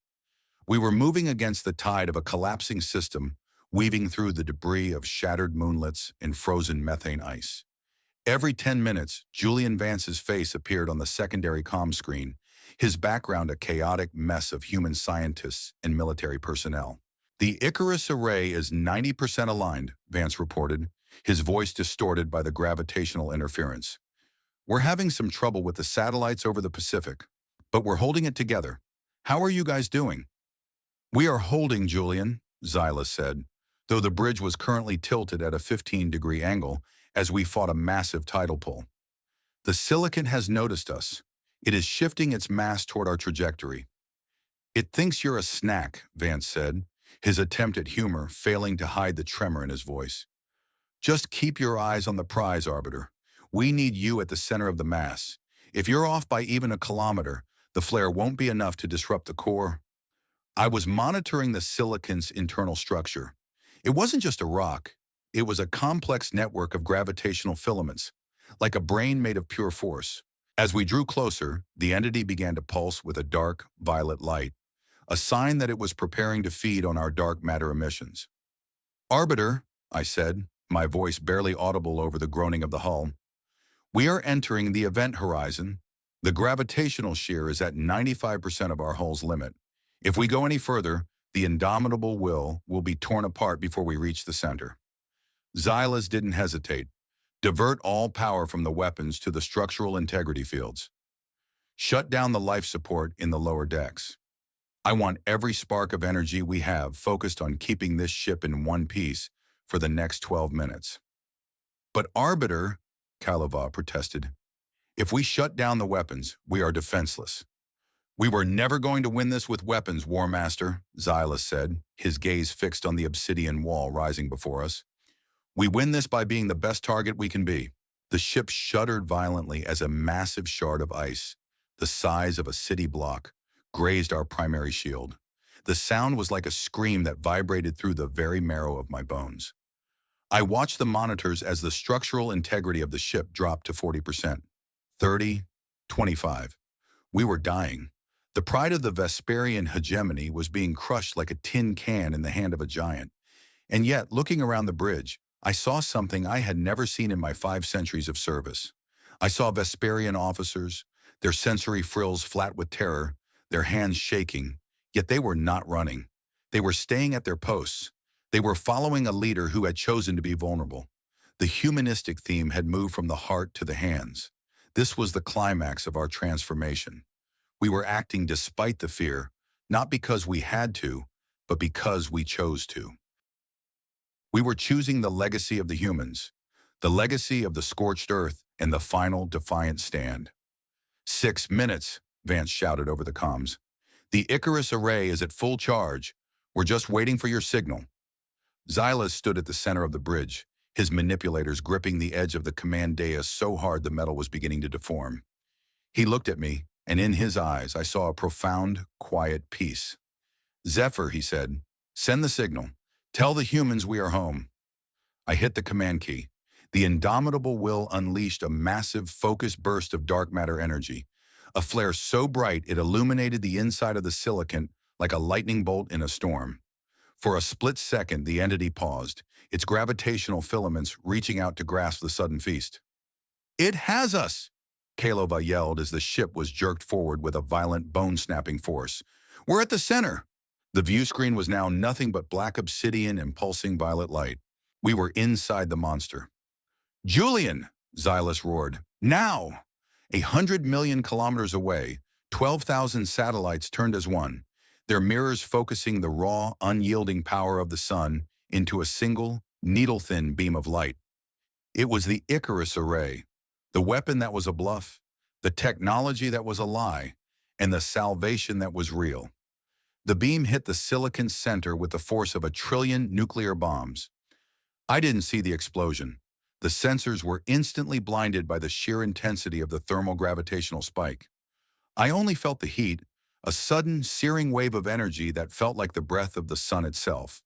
We were moving against the tide of a collapsing system, weaving through the debris of shattered moonlets and frozen methane ice. Every 10 minutes, Julian Vance's face appeared on the secondary comm screen, his background a chaotic mess of human scientists and military personnel. The Icarus array is 90% aligned, Vance reported, his voice distorted by the gravitational interference. We're having some trouble with the satellites over the Pacific, but we're holding it together. How are you guys doing? We are holding, Julian, Xylas said, though the bridge was currently tilted at a 15-degree angle as we fought a massive tidal pull. The silicon has noticed us. It is shifting its mass toward our trajectory. It thinks you're a snack, Vance said, his attempt at humor failing to hide the tremor in his voice. Just keep your eyes on the prize, Arbiter. We need you at the center of the mass. If you're off by even a kilometer, the flare won't be enough to disrupt the core. I was monitoring the silicon's internal structure. It wasn't just a rock. It was a complex network of gravitational filaments, like a brain made of pure force. As we drew closer, the entity began to pulse with a dark, violet light, a sign that it was preparing to feed on our dark matter emissions. Arbiter, I said, my voice barely audible over the groaning of the hull. We are entering the event horizon. The gravitational shear is at 95% of our hull's limit. If we go any further, the indomitable will be torn apart before we reach the center. Xylas didn't hesitate. Divert all power from the weapons to the structural integrity fields. Shut down the life support in the lower decks. I want every spark of energy we have focused on keeping this ship in one piece for the next 12 minutes. But Arbiter, Kalova protested, if we shut down the weapons, we are defenseless. We were never going to win this with weapons, War Master, Xylas said, his gaze fixed on the obsidian wall rising before us. We win this by being the best target we can be. The ship shuddered violently as a massive shard of ice, the size of a city block, grazed our primary shield. The sound was like a scream that vibrated through the very marrow of my bones. I watched the monitors as the structural integrity of the ship dropped to 40%, 30, 25. We were dying. The pride of the Vesperian hegemony was being crushed like a tin can in the hand of a giant. And yet, looking around the bridge, I saw something I had never seen in my 5 centuries of service. I saw Vesperian officers, their sensory frills flat with terror, their hands shaking, yet they were not running. They were staying at their posts. They were following a leader who had chosen to be vulnerable. The humanistic theme had moved from the heart to the hands. This was the climax of our transformation. We were acting despite the fear, not because we had to, but because we chose to. We were choosing the legacy of the humans, the legacy of the scorched earth and the final defiant stand. 6 minutes, Vance shouted over the comms. The Icarus array is at full charge. We're just waiting for your signal. Xylas stood at the center of the bridge, his manipulators gripping the edge of the command dais so hard the metal was beginning to deform. He looked at me, and in his eyes I saw a profound, quiet peace. Zephyr, he said, send the signal. Tell the humans we are home. I hit the command key. The indomitable will unleashed a massive, focused burst of dark matter energy, a flare so bright it illuminated the inside of the silicon like a lightning bolt in a storm. For a split second, the entity paused, its gravitational filaments reaching out to grasp the sudden feast. It has us! Kalova yelled as the ship was jerked forward with a violent bone-snapping force. We're at the center! The view screen was now nothing but black obsidian and pulsing violet light. We were inside the monster. Julian! Xylas roared. Now! 100 million kilometers away, 12,000 satellites turned as one, their mirrors focusing the raw, unyielding power of the sun into a single, needle-thin beam of light. It was the Icarus array, the weapon that was a bluff, the technology that was a lie, and the salvation that was real. The beam hit the silicon center with the force of 1 trillion nuclear bombs. I didn't see the explosion. The sensors were instantly blinded by the sheer intensity of the thermal gravitational spike. I only felt the heat, a sudden, searing wave of energy that felt like the breath of the sun itself.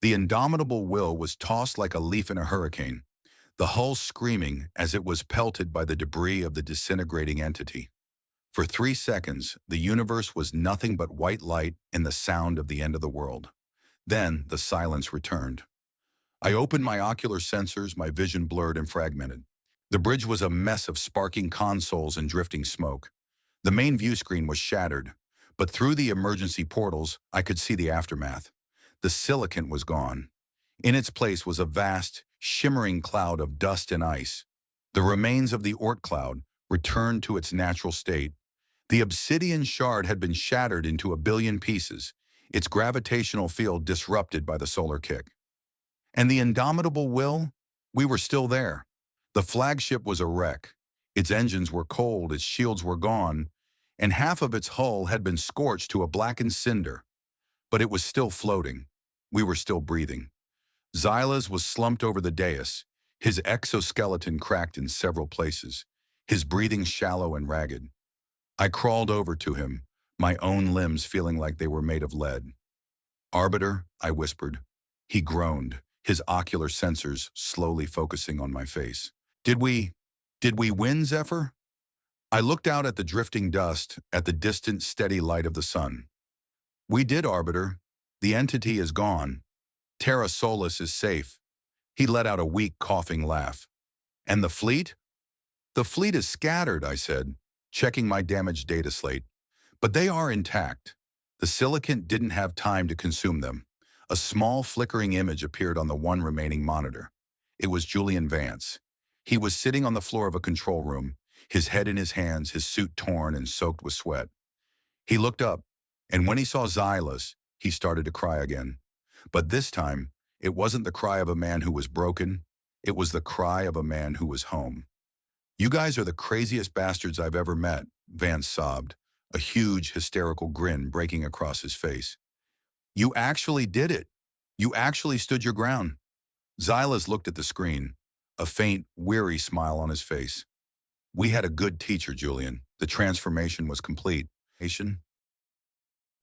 The indomitable will was tossed like a leaf in a hurricane, the hull screaming as it was pelted by the debris of the disintegrating entity. For 3 seconds, the universe was nothing but white light and the sound of the end of the world. Then, the silence returned. I opened my ocular sensors, my vision blurred and fragmented. The bridge was a mess of sparking consoles and drifting smoke. The main view screen was shattered, but through the emergency portals, I could see the aftermath. The silicon was gone. In its place was a vast, shimmering cloud of dust and ice. The remains of the Oort cloud returned to its natural state. The obsidian shard had been shattered into a billion pieces, its gravitational field disrupted by the solar kick. And the indomitable will? We were still there. The flagship was a wreck. Its engines were cold, its shields were gone, and half of its hull had been scorched to a blackened cinder. But it was still floating. We were still breathing. Xylas was slumped over the dais, his exoskeleton cracked in several places, his breathing shallow and ragged. I crawled over to him, my own limbs feeling like they were made of lead. "Arbiter," I whispered. He groaned, his ocular sensors slowly focusing on my face. Did we win, Zephyr?" I looked out at the drifting dust, at the distant, steady light of the sun. "We did, Arbiter. The entity is gone. Terra Solis is safe." He let out a weak, coughing laugh. "And the fleet?" "The fleet is scattered," I said, checking my damaged data slate. "But they are intact. The silicon didn't have time to consume them." A small, flickering image appeared on the one remaining monitor. It was Julian Vance. He was sitting on the floor of a control room, his head in his hands, his suit torn and soaked with sweat. He looked up, and when he saw Xylas, he started to cry again. But this time, it wasn't the cry of a man who was broken. It was the cry of a man who was home. "You guys are the craziest bastards I've ever met," Vance sobbed, a huge, hysterical grin breaking across his face. "You actually did it. You actually stood your ground." Xylas looked at the screen, a faint, weary smile on his face. "We had a good teacher, Julian. The transformation was complete." The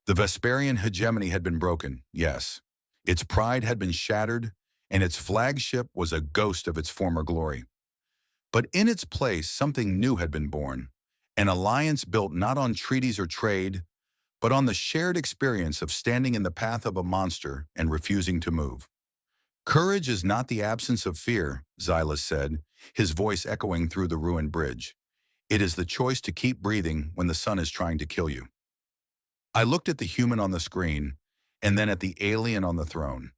Vesperian hegemony had been broken, yes. Its pride had been shattered, and its flagship was a ghost of its former glory. But in its place, something new had been born, an alliance built not on treaties or trade, but on the shared experience of standing in the path of a monster and refusing to move. "Courage is not the absence of fear," Xylas said, his voice echoing through the ruined bridge. "It is the choice to keep breathing when the sun is trying to kill you." I looked at the human on the screen, and then at the alien on the throne.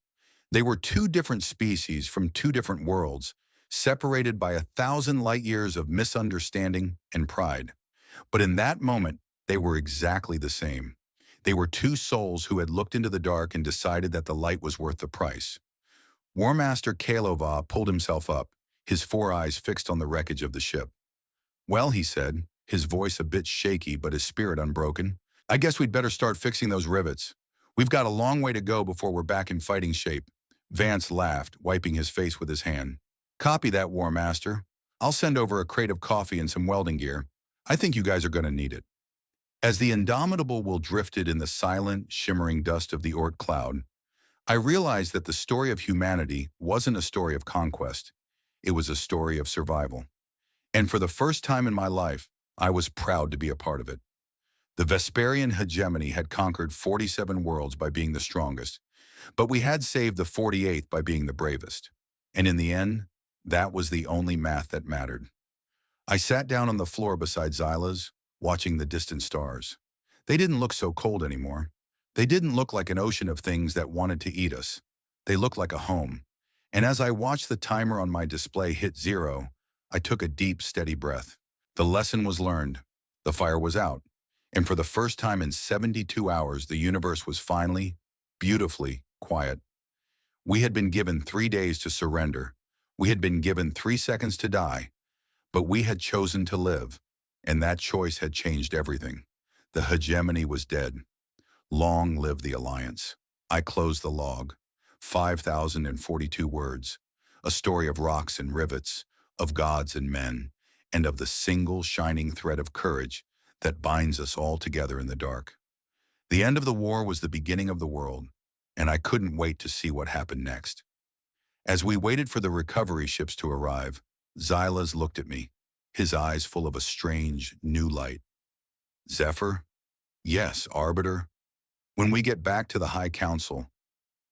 They were two different species from two different worlds, separated by 1,000 light-years of misunderstanding and pride. But in that moment, they were exactly the same. They were two souls who had looked into the dark and decided that the light was worth the price. War Master Kalova pulled himself up, his 4 eyes fixed on the wreckage of the ship. "Well," he said, his voice a bit shaky but his spirit unbroken, "I guess we'd better start fixing those rivets. We've got a long way to go before we're back in fighting shape." Vance laughed, wiping his face with his hand. "Copy that, War Master. I'll send over a crate of coffee and some welding gear. I think you guys are going to need it." As the indomitable will drifted in the silent, shimmering dust of the Oort cloud, I realized that the story of humanity wasn't a story of conquest. It was a story of survival. And for the first time in my life, I was proud to be a part of it. The Vesperian hegemony had conquered 47 worlds by being the strongest, but we had saved the 48th by being the bravest. And in the end, that was the only math that mattered. I sat down on the floor beside Xylas, watching the distant stars. They didn't look so cold anymore. They didn't look like an ocean of things that wanted to eat us. They looked like a home. And as I watched the timer on my display hit 0, I took a deep, steady breath. The lesson was learned. The fire was out. And for the first time in 72 hours, the universe was finally, beautifully, quiet. We had been given 3 days to surrender. We had been given 3 seconds to die. But we had chosen to live. And that choice had changed everything. The hegemony was dead. Long live the Alliance. I closed the log. 5,042 words. A story of rocks and rivets, of gods and men, and of the single shining thread of courage that binds us all together in the dark. The end of the war was the beginning of the world, and I couldn't wait to see what happened next. As we waited for the recovery ships to arrive, Xylas looked at me, his eyes full of a strange, new light. Zephyr? Yes, Arbiter. When we get back to the High Council,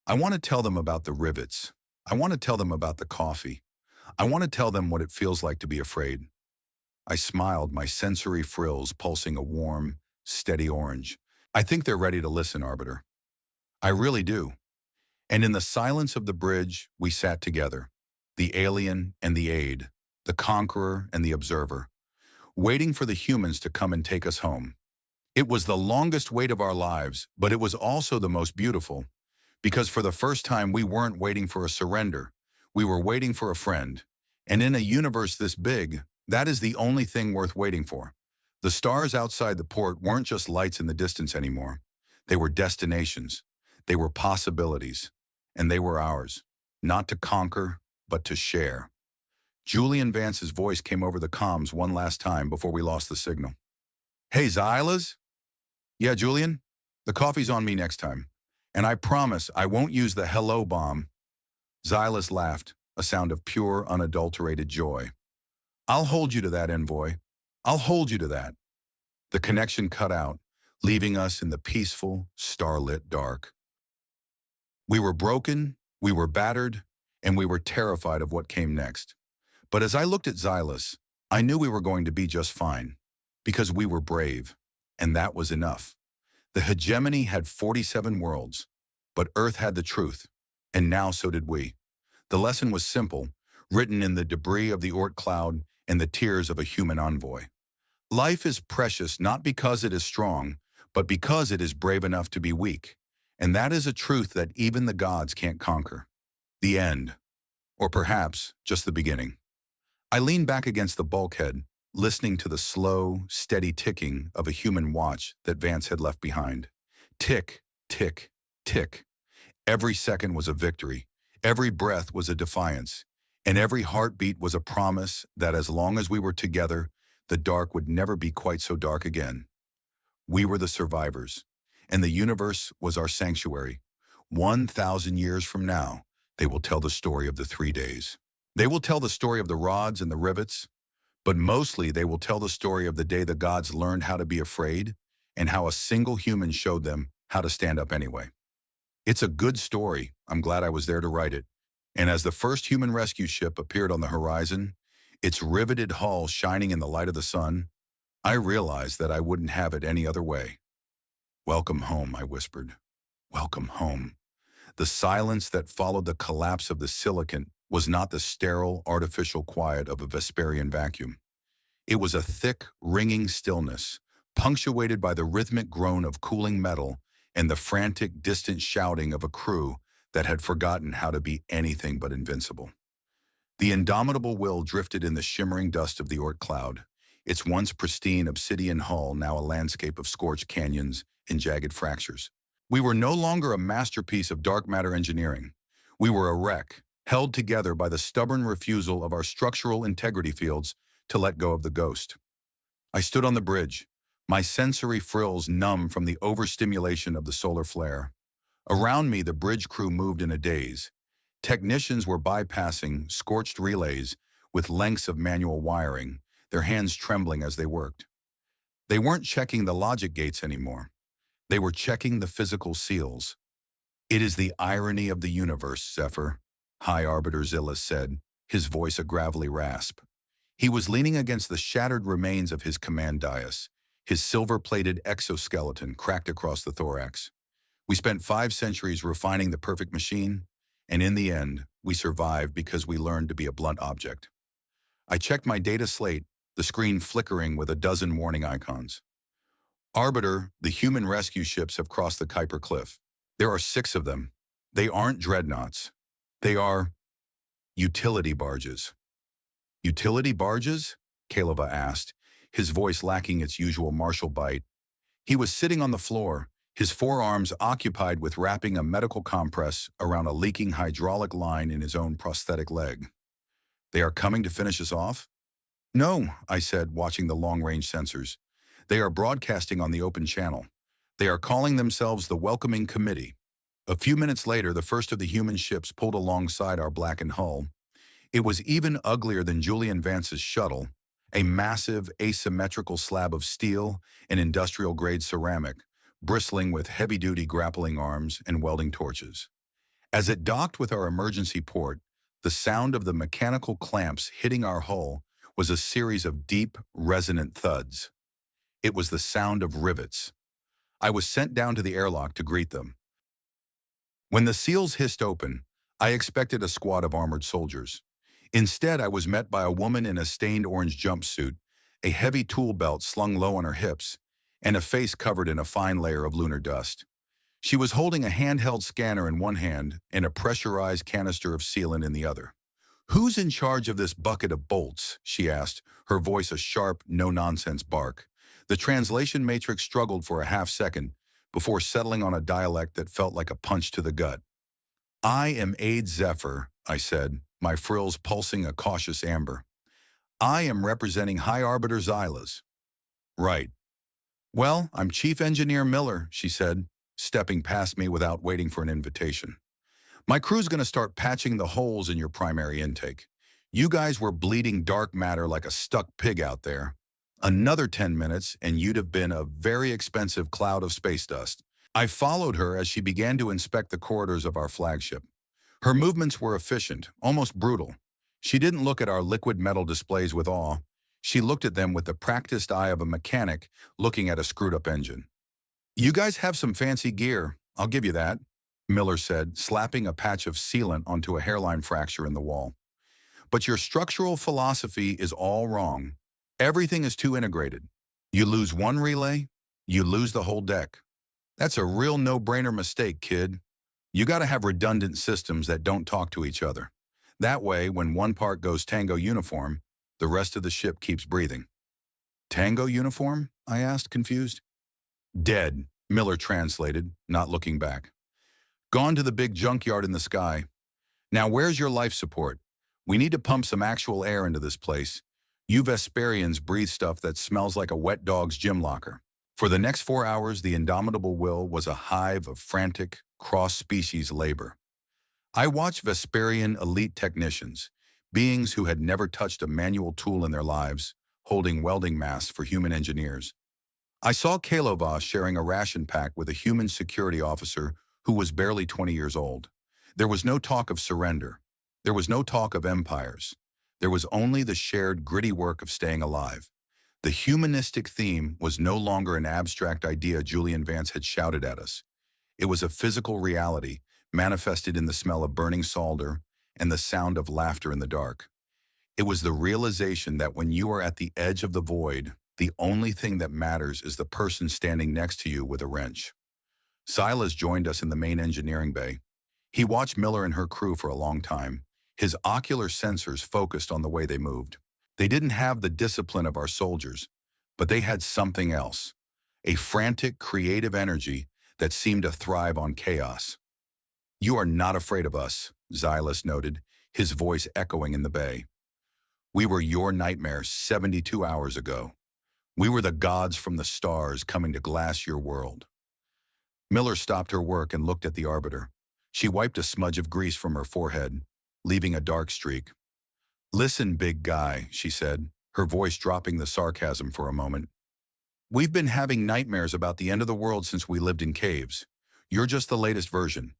I want to tell them about the rivets. I want to tell them about the coffee. I want to tell them what it feels like to be afraid. I smiled, my sensory frills pulsing a warm, steady orange. I think they're ready to listen, Arbiter. I really do. And in the silence of the bridge, we sat together, the alien and the aide, the conqueror and the observer, waiting for the humans to come and take us home. It was the longest wait of our lives, but it was also the most beautiful, because for the first time we weren't waiting for a surrender. We were waiting for a friend. And in a universe this big, that is the only thing worth waiting for. The stars outside the port weren't just lights in the distance anymore. They were destinations. They were possibilities. And they were ours. Not to conquer, but to share. Julian Vance's voice came over the comms one last time before we lost the signal. Hey, Xylas? Yeah, Julian? The coffee's on me next time. And I promise I won't use the hello bomb. Xylas laughed, a sound of pure, unadulterated joy. I'll hold you to that, envoy. I'll hold you to that. The connection cut out, leaving us in the peaceful, starlit dark. We were broken, we were battered, and we were terrified of what came next. But as I looked at Xylas, I knew we were going to be just fine, because we were brave, and that was enough. The hegemony had 47 worlds, but Earth had the truth, and now so did we. The lesson was simple, written in the debris of the Oort cloud and the tears of a human envoy. Life is precious not because it is strong, but because it is brave enough to be weak. And that is a truth that even the gods can't conquer. The end. Or perhaps just the beginning. I leaned back against the bulkhead, listening to the slow, steady ticking of a human watch that Vance had left behind. Tick, tick, tick. Every second was a victory. Every breath was a defiance. And every heartbeat was a promise that as long as we were together, the dark would never be quite so dark again. We were the survivors, and the universe was our sanctuary. 1,000 years from now, they will tell the story of the 3 days. They will tell the story of the rods and the rivets, but mostly they will tell the story of the day the gods learned how to be afraid and how a single human showed them how to stand up anyway. It's a good story. I'm glad I was there to write it. And as the first human rescue ship appeared on the horizon, its riveted hull shining in the light of the sun, I realized that I wouldn't have it any other way. Welcome home, I whispered. Welcome home. The silence that followed the collapse of the silicon was not the sterile, artificial quiet of a Vesperian vacuum. It was a thick, ringing stillness, punctuated by the rhythmic groan of cooling metal and the frantic, distant shouting of a crew that had forgotten how to be anything but invincible. The indomitable will drifted in the shimmering dust of the Oort cloud, its once pristine obsidian hull now a landscape of scorched canyons and jagged fractures. We were no longer a masterpiece of dark matter engineering. We were a wreck, held together by the stubborn refusal of our structural integrity fields to let go of the ghost. I stood on the bridge, my sensory frills numb from the overstimulation of the solar flare. Around me, the bridge crew moved in a daze. Technicians were bypassing scorched relays with lengths of manual wiring, their hands trembling as they worked. They weren't checking the logic gates anymore. They were checking the physical seals. It is the irony of the universe, Zephyr, High Arbiter Xylas said, his voice a gravelly rasp. He was leaning against the shattered remains of his command dais, his silver-plated exoskeleton cracked across the thorax. We spent 5 centuries refining the perfect machine, and in the end, we survived because we learned to be a blunt object. I checked my data slate, the screen flickering with a dozen warning icons. Arbiter, the human rescue ships have crossed the Kuiper Cliff. There are 6 of them. They aren't dreadnoughts. They are utility barges. Utility barges? Kaleva asked, his voice lacking its usual martial bite. He was sitting on the floor, his forearms occupied with wrapping a medical compress around a leaking hydraulic line in his own prosthetic leg. They are coming to finish us off? No, I said, watching the long-range sensors. They are broadcasting on the open channel. They are calling themselves the Welcoming Committee. A few minutes later, the first of the human ships pulled alongside our blackened hull. It was even uglier than Julian Vance's shuttle, a massive asymmetrical slab of steel and industrial-grade ceramic, bristling with heavy-duty grappling arms and welding torches. As it docked with our emergency port, the sound of the mechanical clamps hitting our hull was a series of deep, resonant thuds. It was the sound of rivets. I was sent down to the airlock to greet them. When the seals hissed open, I expected a squad of armored soldiers. Instead, I was met by a woman in a stained orange jumpsuit, a heavy tool belt slung low on her hips, and a face covered in a fine layer of lunar dust. She was holding a handheld scanner in one hand and a pressurized canister of sealant in the other. "Who's in charge of this bucket of bolts?" she asked, her voice a sharp, no-nonsense bark. The translation matrix struggled for a half-second before settling on a dialect that felt like a punch to the gut. "I am Aide Zephyr," I said, my frills pulsing a cautious amber. "I am representing High Arbiter Xylas." "Right. Well, I'm Chief Engineer Miller," she said, stepping past me without waiting for an invitation. "My crew's going to start patching the holes in your primary intake. You guys were bleeding dark matter like a stuck pig out there. Another 10 minutes and you'd have been a very expensive cloud of space dust." I followed her as she began to inspect the corridors of our flagship. Her movements were efficient, almost brutal. She didn't look at our liquid metal displays with awe. She looked at them with the practiced eye of a mechanic looking at a screwed-up engine. "You guys have some fancy gear, I'll give you that," Miller said, slapping a patch of sealant onto a hairline fracture in the wall. "But your structural philosophy is all wrong. Everything is too integrated. You lose one relay, you lose the whole deck. That's a real no-brainer mistake, kid. You gotta have redundant systems that don't talk to each other. That way, when one part goes tango uniform, the rest of the ship keeps breathing." "Tango uniform?" I asked, confused. "Dead," Miller translated, not looking back. "Gone to the big junkyard in the sky. Now where's your life support? We need to pump some actual air into this place. You Vesperians breathe stuff that smells like a wet dog's gym locker." For the next 4 hours, the indomitable will was a hive of frantic, cross-species labor. I watched Vesperian elite technicians, beings who had never touched a manual tool in their lives, holding welding masks for human engineers. I saw Kalovas sharing a ration pack with a human security officer who was barely 20 years old. There was no talk of surrender. There was no talk of empires. There was only the shared gritty work of staying alive. The humanistic theme was no longer an abstract idea Julian Vance had shouted at us. It was a physical reality, manifested in the smell of burning solder and the sound of laughter in the dark. It was the realization that when you are at the edge of the void, the only thing that matters is the person standing next to you with a wrench. Silas joined us in the main engineering bay. He watched Miller and her crew for a long time, his ocular sensors focused on the way they moved. They didn't have the discipline of our soldiers, but they had something else, a frantic, creative energy that seemed to thrive on chaos. "You are not afraid of us," Xylas noted, his voice echoing in the bay. "We were your nightmares 72 hours ago. We were the gods from the stars coming to glass your world." Miller stopped her work and looked at the Arbiter. She wiped a smudge of grease from her forehead, leaving a dark streak. "Listen, big guy," she said, her voice dropping the sarcasm for a moment. "We've been having nightmares about the end of the world since we lived in caves. You're just the latest version.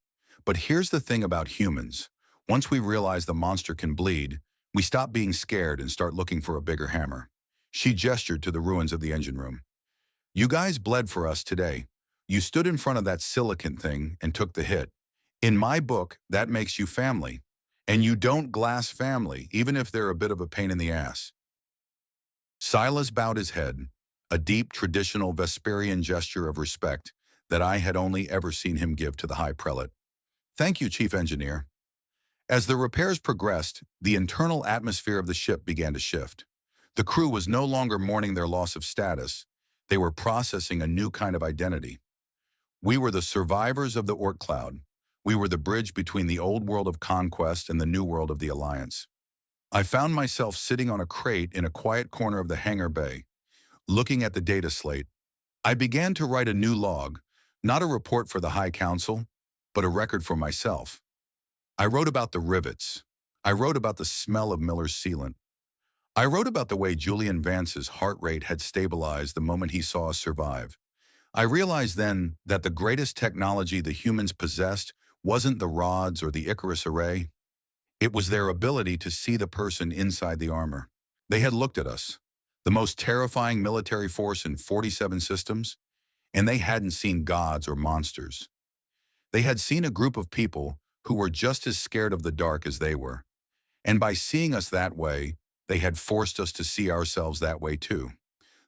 But here's the thing about humans. Once we realize the monster can bleed, we stop being scared and start looking for a bigger hammer." She gestured to the ruins of the engine room. "You guys bled for us today. You stood in front of that silicon thing and took the hit. In my book, that makes you family. And you don't glass family, even if they're a bit of a pain in the ass." Silas bowed his head, a deep traditional Vesperian gesture of respect that I had only ever seen him give to the High Prelate. "Thank you, Chief Engineer." As the repairs progressed, the internal atmosphere of the ship began to shift. The crew was no longer mourning their loss of status. They were processing a new kind of identity. We were the survivors of the Oort Cloud. We were the bridge between the old world of conquest and the new world of the Alliance. I found myself sitting on a crate in a quiet corner of the hangar bay, looking at the data slate. I began to write a new log, not a report for the High Council, but a record for myself. I wrote about the rivets. I wrote about the smell of Miller's sealant. I wrote about the way Julian Vance's heart rate had stabilized the moment he saw us survive. I realized then that the greatest technology the humans possessed wasn't the rods or the Icarus array. It was their ability to see the person inside the armor. They had looked at us, the most terrifying military force in 47 systems, and they hadn't seen gods or monsters. They had seen a group of people who were just as scared of the dark as they were. And by seeing us that way, they had forced us to see ourselves that way too.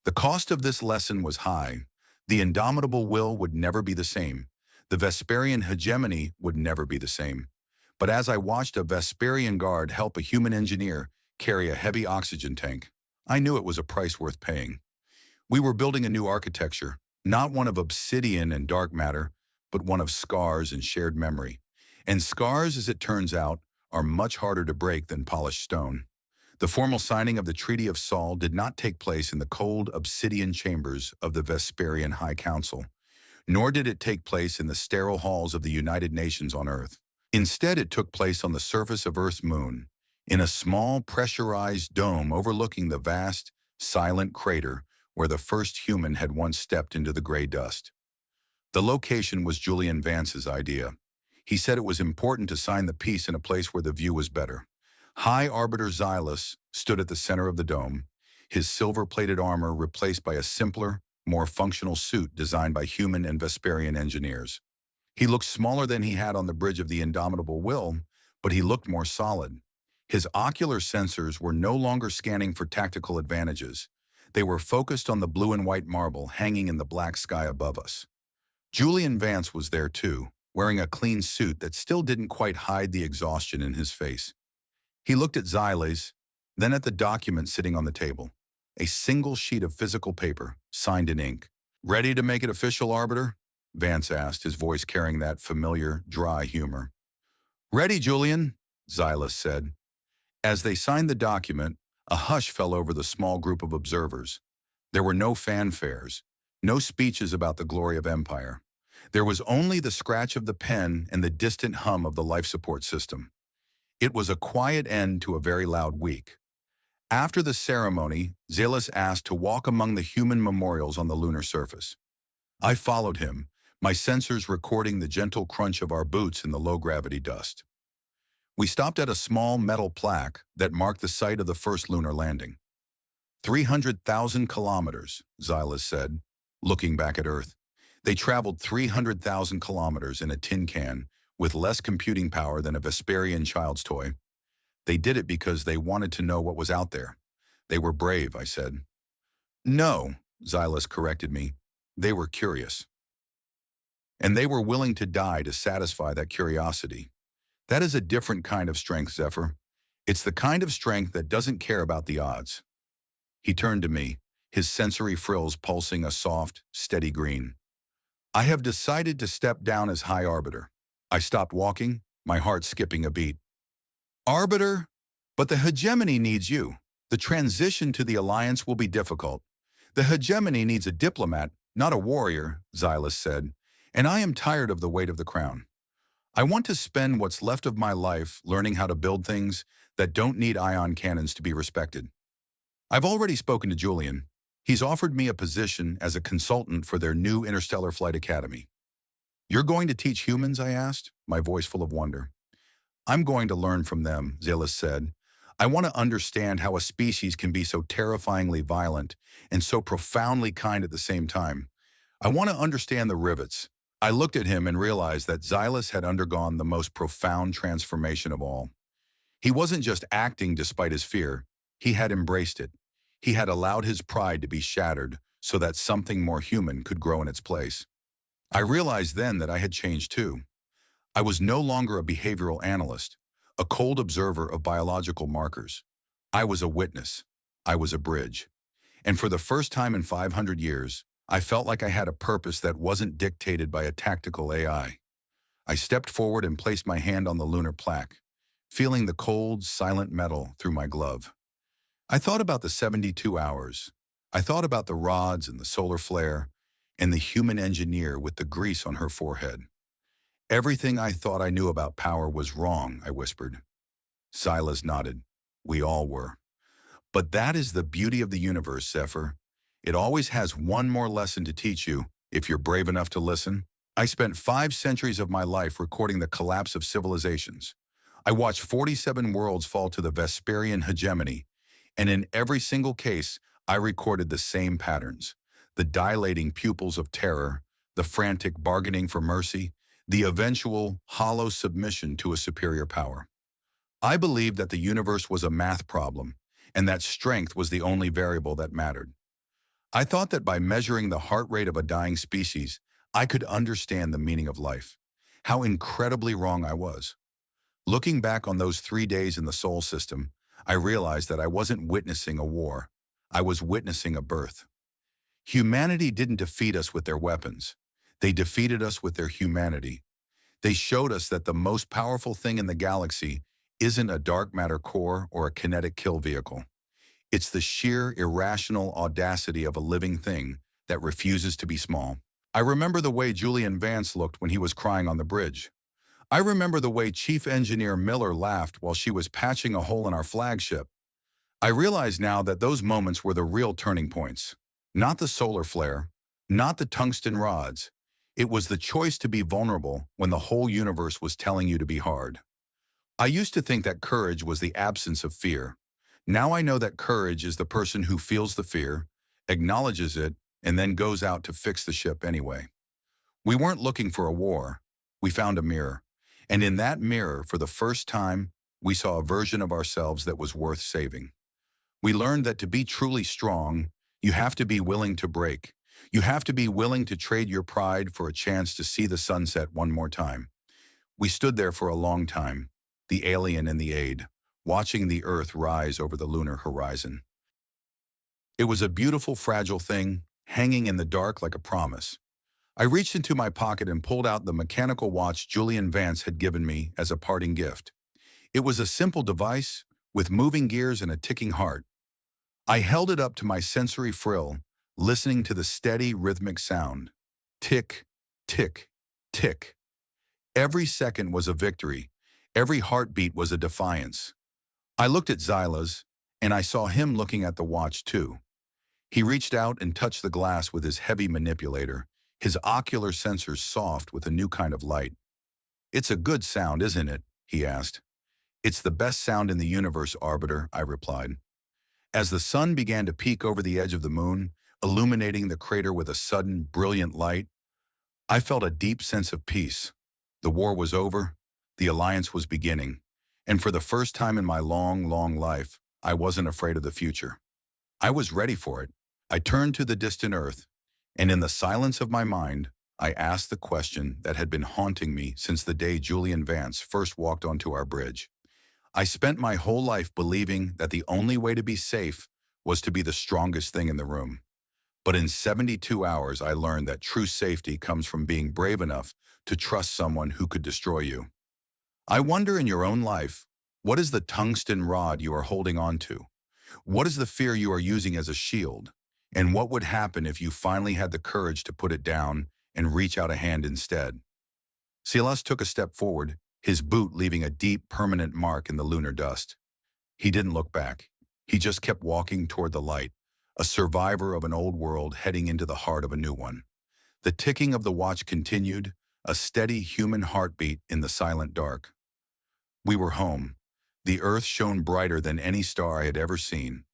The cost of this lesson was high. The indomitable will would never be the same. The Vesperian hegemony would never be the same. But as I watched a Vesperian guard help a human engineer carry a heavy oxygen tank, I knew it was a price worth paying. We were building a new architecture, not one of obsidian and dark matter, but one of scars and shared memory. And scars, as it turns out, are much harder to break than polished stone. The formal signing of the Treaty of Saul did not take place in the cold obsidian chambers of the Vesperian High Council, nor did it take place in the sterile halls of the United Nations on Earth. Instead, it took place on the surface of Earth's moon, in a small pressurized dome overlooking the vast, silent crater where the first human had once stepped into the gray dust. The location was Julian Vance's idea. He said it was important to sign the peace in a place where the view was better. High Arbiter Xylas stood at the center of the dome, his silver-plated armor replaced by a simpler, more functional suit designed by human and Vesperian engineers. He looked smaller than he had on the bridge of the indomitable will, but he looked more solid. His ocular sensors were no longer scanning for tactical advantages. They were focused on the blue and white marble hanging in the black sky above us. Julian Vance was there too, wearing a clean suit that still didn't quite hide the exhaustion in his face. He looked at Xylas, then at the document sitting on the table, a single sheet of physical paper, signed in ink. "Ready to make it official, Arbiter?" Vance asked, his voice carrying that familiar, dry humor. "Ready, Julian," Xylas said. As they signed the document, a hush fell over the small group of observers. There were no fanfares, no speeches about the glory of empire. There was only the scratch of the pen and the distant hum of the life support system. It was a quiet end to a very loud week. After the ceremony, Xylas asked to walk among the human memorials on the lunar surface. I followed him, my sensors recording the gentle crunch of our boots in the low-gravity dust. We stopped at a small metal plaque that marked the site of the first lunar landing. 300,000 kilometers, Xylas said, looking back at Earth. They traveled 300,000 kilometers in a tin can with less computing power than a Vesperian child's toy. They did it because they wanted to know what was out there. They were brave, I said. No, Xylas corrected me. They were curious. And they were willing to die to satisfy that curiosity. That is a different kind of strength, Zephyr. It's the kind of strength that doesn't care about the odds. He turned to me, his sensory frills pulsing a soft, steady green. I have decided to step down as High Arbiter. I stopped walking, my heart skipping a beat. Arbiter? But the hegemony needs you. The transition to the Alliance will be difficult. The hegemony needs a diplomat, not a warrior, Xylas said, and I am tired of the weight of the crown. I want to spend what's left of my life learning how to build things that don't need ion cannons to be respected. I've already spoken to Julian. He's offered me a position as a consultant for their new Interstellar Flight Academy. You're going to teach humans, I asked, my voice full of wonder. I'm going to learn from them, Xylas said. I want to understand how a species can be so terrifyingly violent and so profoundly kind at the same time. I want to understand the rivets. I looked at him and realized that Xylas had undergone the most profound transformation of all. He wasn't just acting despite his fear. He had embraced it. He had allowed his pride to be shattered so that something more human could grow in its place. I realized then that I had changed too. I was no longer a behavioral analyst, a cold observer of biological markers. I was a witness. I was a bridge. And for the first time in 500 years, I felt like I had a purpose that wasn't dictated by a tactical AI. I stepped forward and placed my hand on the lunar plaque, feeling the cold, silent metal through my glove. I thought about the 72 hours. I thought about the rods and the solar flare, and the human engineer with the grease on her forehead. Everything I thought I knew about power was wrong, I whispered. Xylas nodded. We all were. But that is the beauty of the universe, Zephyr. It always has one more lesson to teach you, if you're brave enough to listen. I spent 5 centuries of my life recording the collapse of civilizations. I watched 47 worlds fall to the Vesperian hegemony, and in every single case, I recorded the same patterns. The dilating pupils of terror, the frantic bargaining for mercy, the eventual hollow submission to a superior power. I believed that the universe was a math problem, and that strength was the only variable that mattered. I thought that by measuring the heart rate of a dying species, I could understand the meaning of life. How incredibly wrong I was. Looking back on those 3 days in the Sol system, I realized that I wasn't witnessing a war. I was witnessing a birth. Humanity didn't defeat us with their weapons. They defeated us with their humanity. They showed us that the most powerful thing in the galaxy isn't a dark matter core or a kinetic kill vehicle. It's the sheer irrational audacity of a living thing that refuses to be small. I remember the way Julian Vance looked when he was crying on the bridge. I remember the way Chief Engineer Miller laughed while she was patching a hole in our flagship. I realize now that those moments were the real turning points. Not the solar flare, not the tungsten rods. It was the choice to be vulnerable when the whole universe was telling you to be hard. I used to think that courage was the absence of fear. Now I know that courage is the person who feels the fear, acknowledges it, and then goes out to fix the ship anyway. We weren't looking for a war. We found a mirror. And in that mirror, for the first time, we saw a version of ourselves that was worth saving. We learned that to be truly strong, you have to be willing to break. You have to be willing to trade your pride for a chance to see the sunset one more time. We stood there for a long time, the alien and the aide, watching the Earth rise over the lunar horizon. It was a beautiful, fragile thing, hanging in the dark like a promise. I reached into my pocket and pulled out the mechanical watch Julian Vance had given me as a parting gift. It was a simple device, with moving gears and a ticking heart. I held it up to my sensory frill, listening to the steady, rhythmic sound. Tick, tick, tick. Every second was a victory. Every heartbeat was a defiance. I looked at Xylas, and I saw him looking at the watch too. He reached out and touched the glass with his heavy manipulator, his ocular sensors soft with a new kind of light. "It's a good sound, isn't it?" he asked. "It's the best sound in the universe, Arbiter," I replied. As the sun began to peek over the edge of the moon, illuminating the crater with a sudden, brilliant light, I felt a deep sense of peace. The war was over, the alliance was beginning, and for the first time in my long, long life, I wasn't afraid of the future. I was ready for it. I turned to the distant Earth, and in the silence of my mind, I asked the question that had been haunting me since the day Julian Vance first walked onto our bridge. I spent my whole life believing that the only way to be safe was to be the strongest thing in the room. But in 72 hours, I learned that true safety comes from being brave enough to trust someone who could destroy you. I wonder in your own life, what is the tungsten rod you are holding on to? What is the fear you are using as a shield? And what would happen if you finally had the courage to put it down and reach out a hand instead? Xylas took a step forward, his boot leaving a deep, permanent mark in the lunar dust. He didn't look back. He just kept walking toward the light, a survivor of an old world heading into the heart of a new one. The ticking of the watch continued, a steady human heartbeat in the silent dark. We were home. The Earth shone brighter than any star I had ever seen.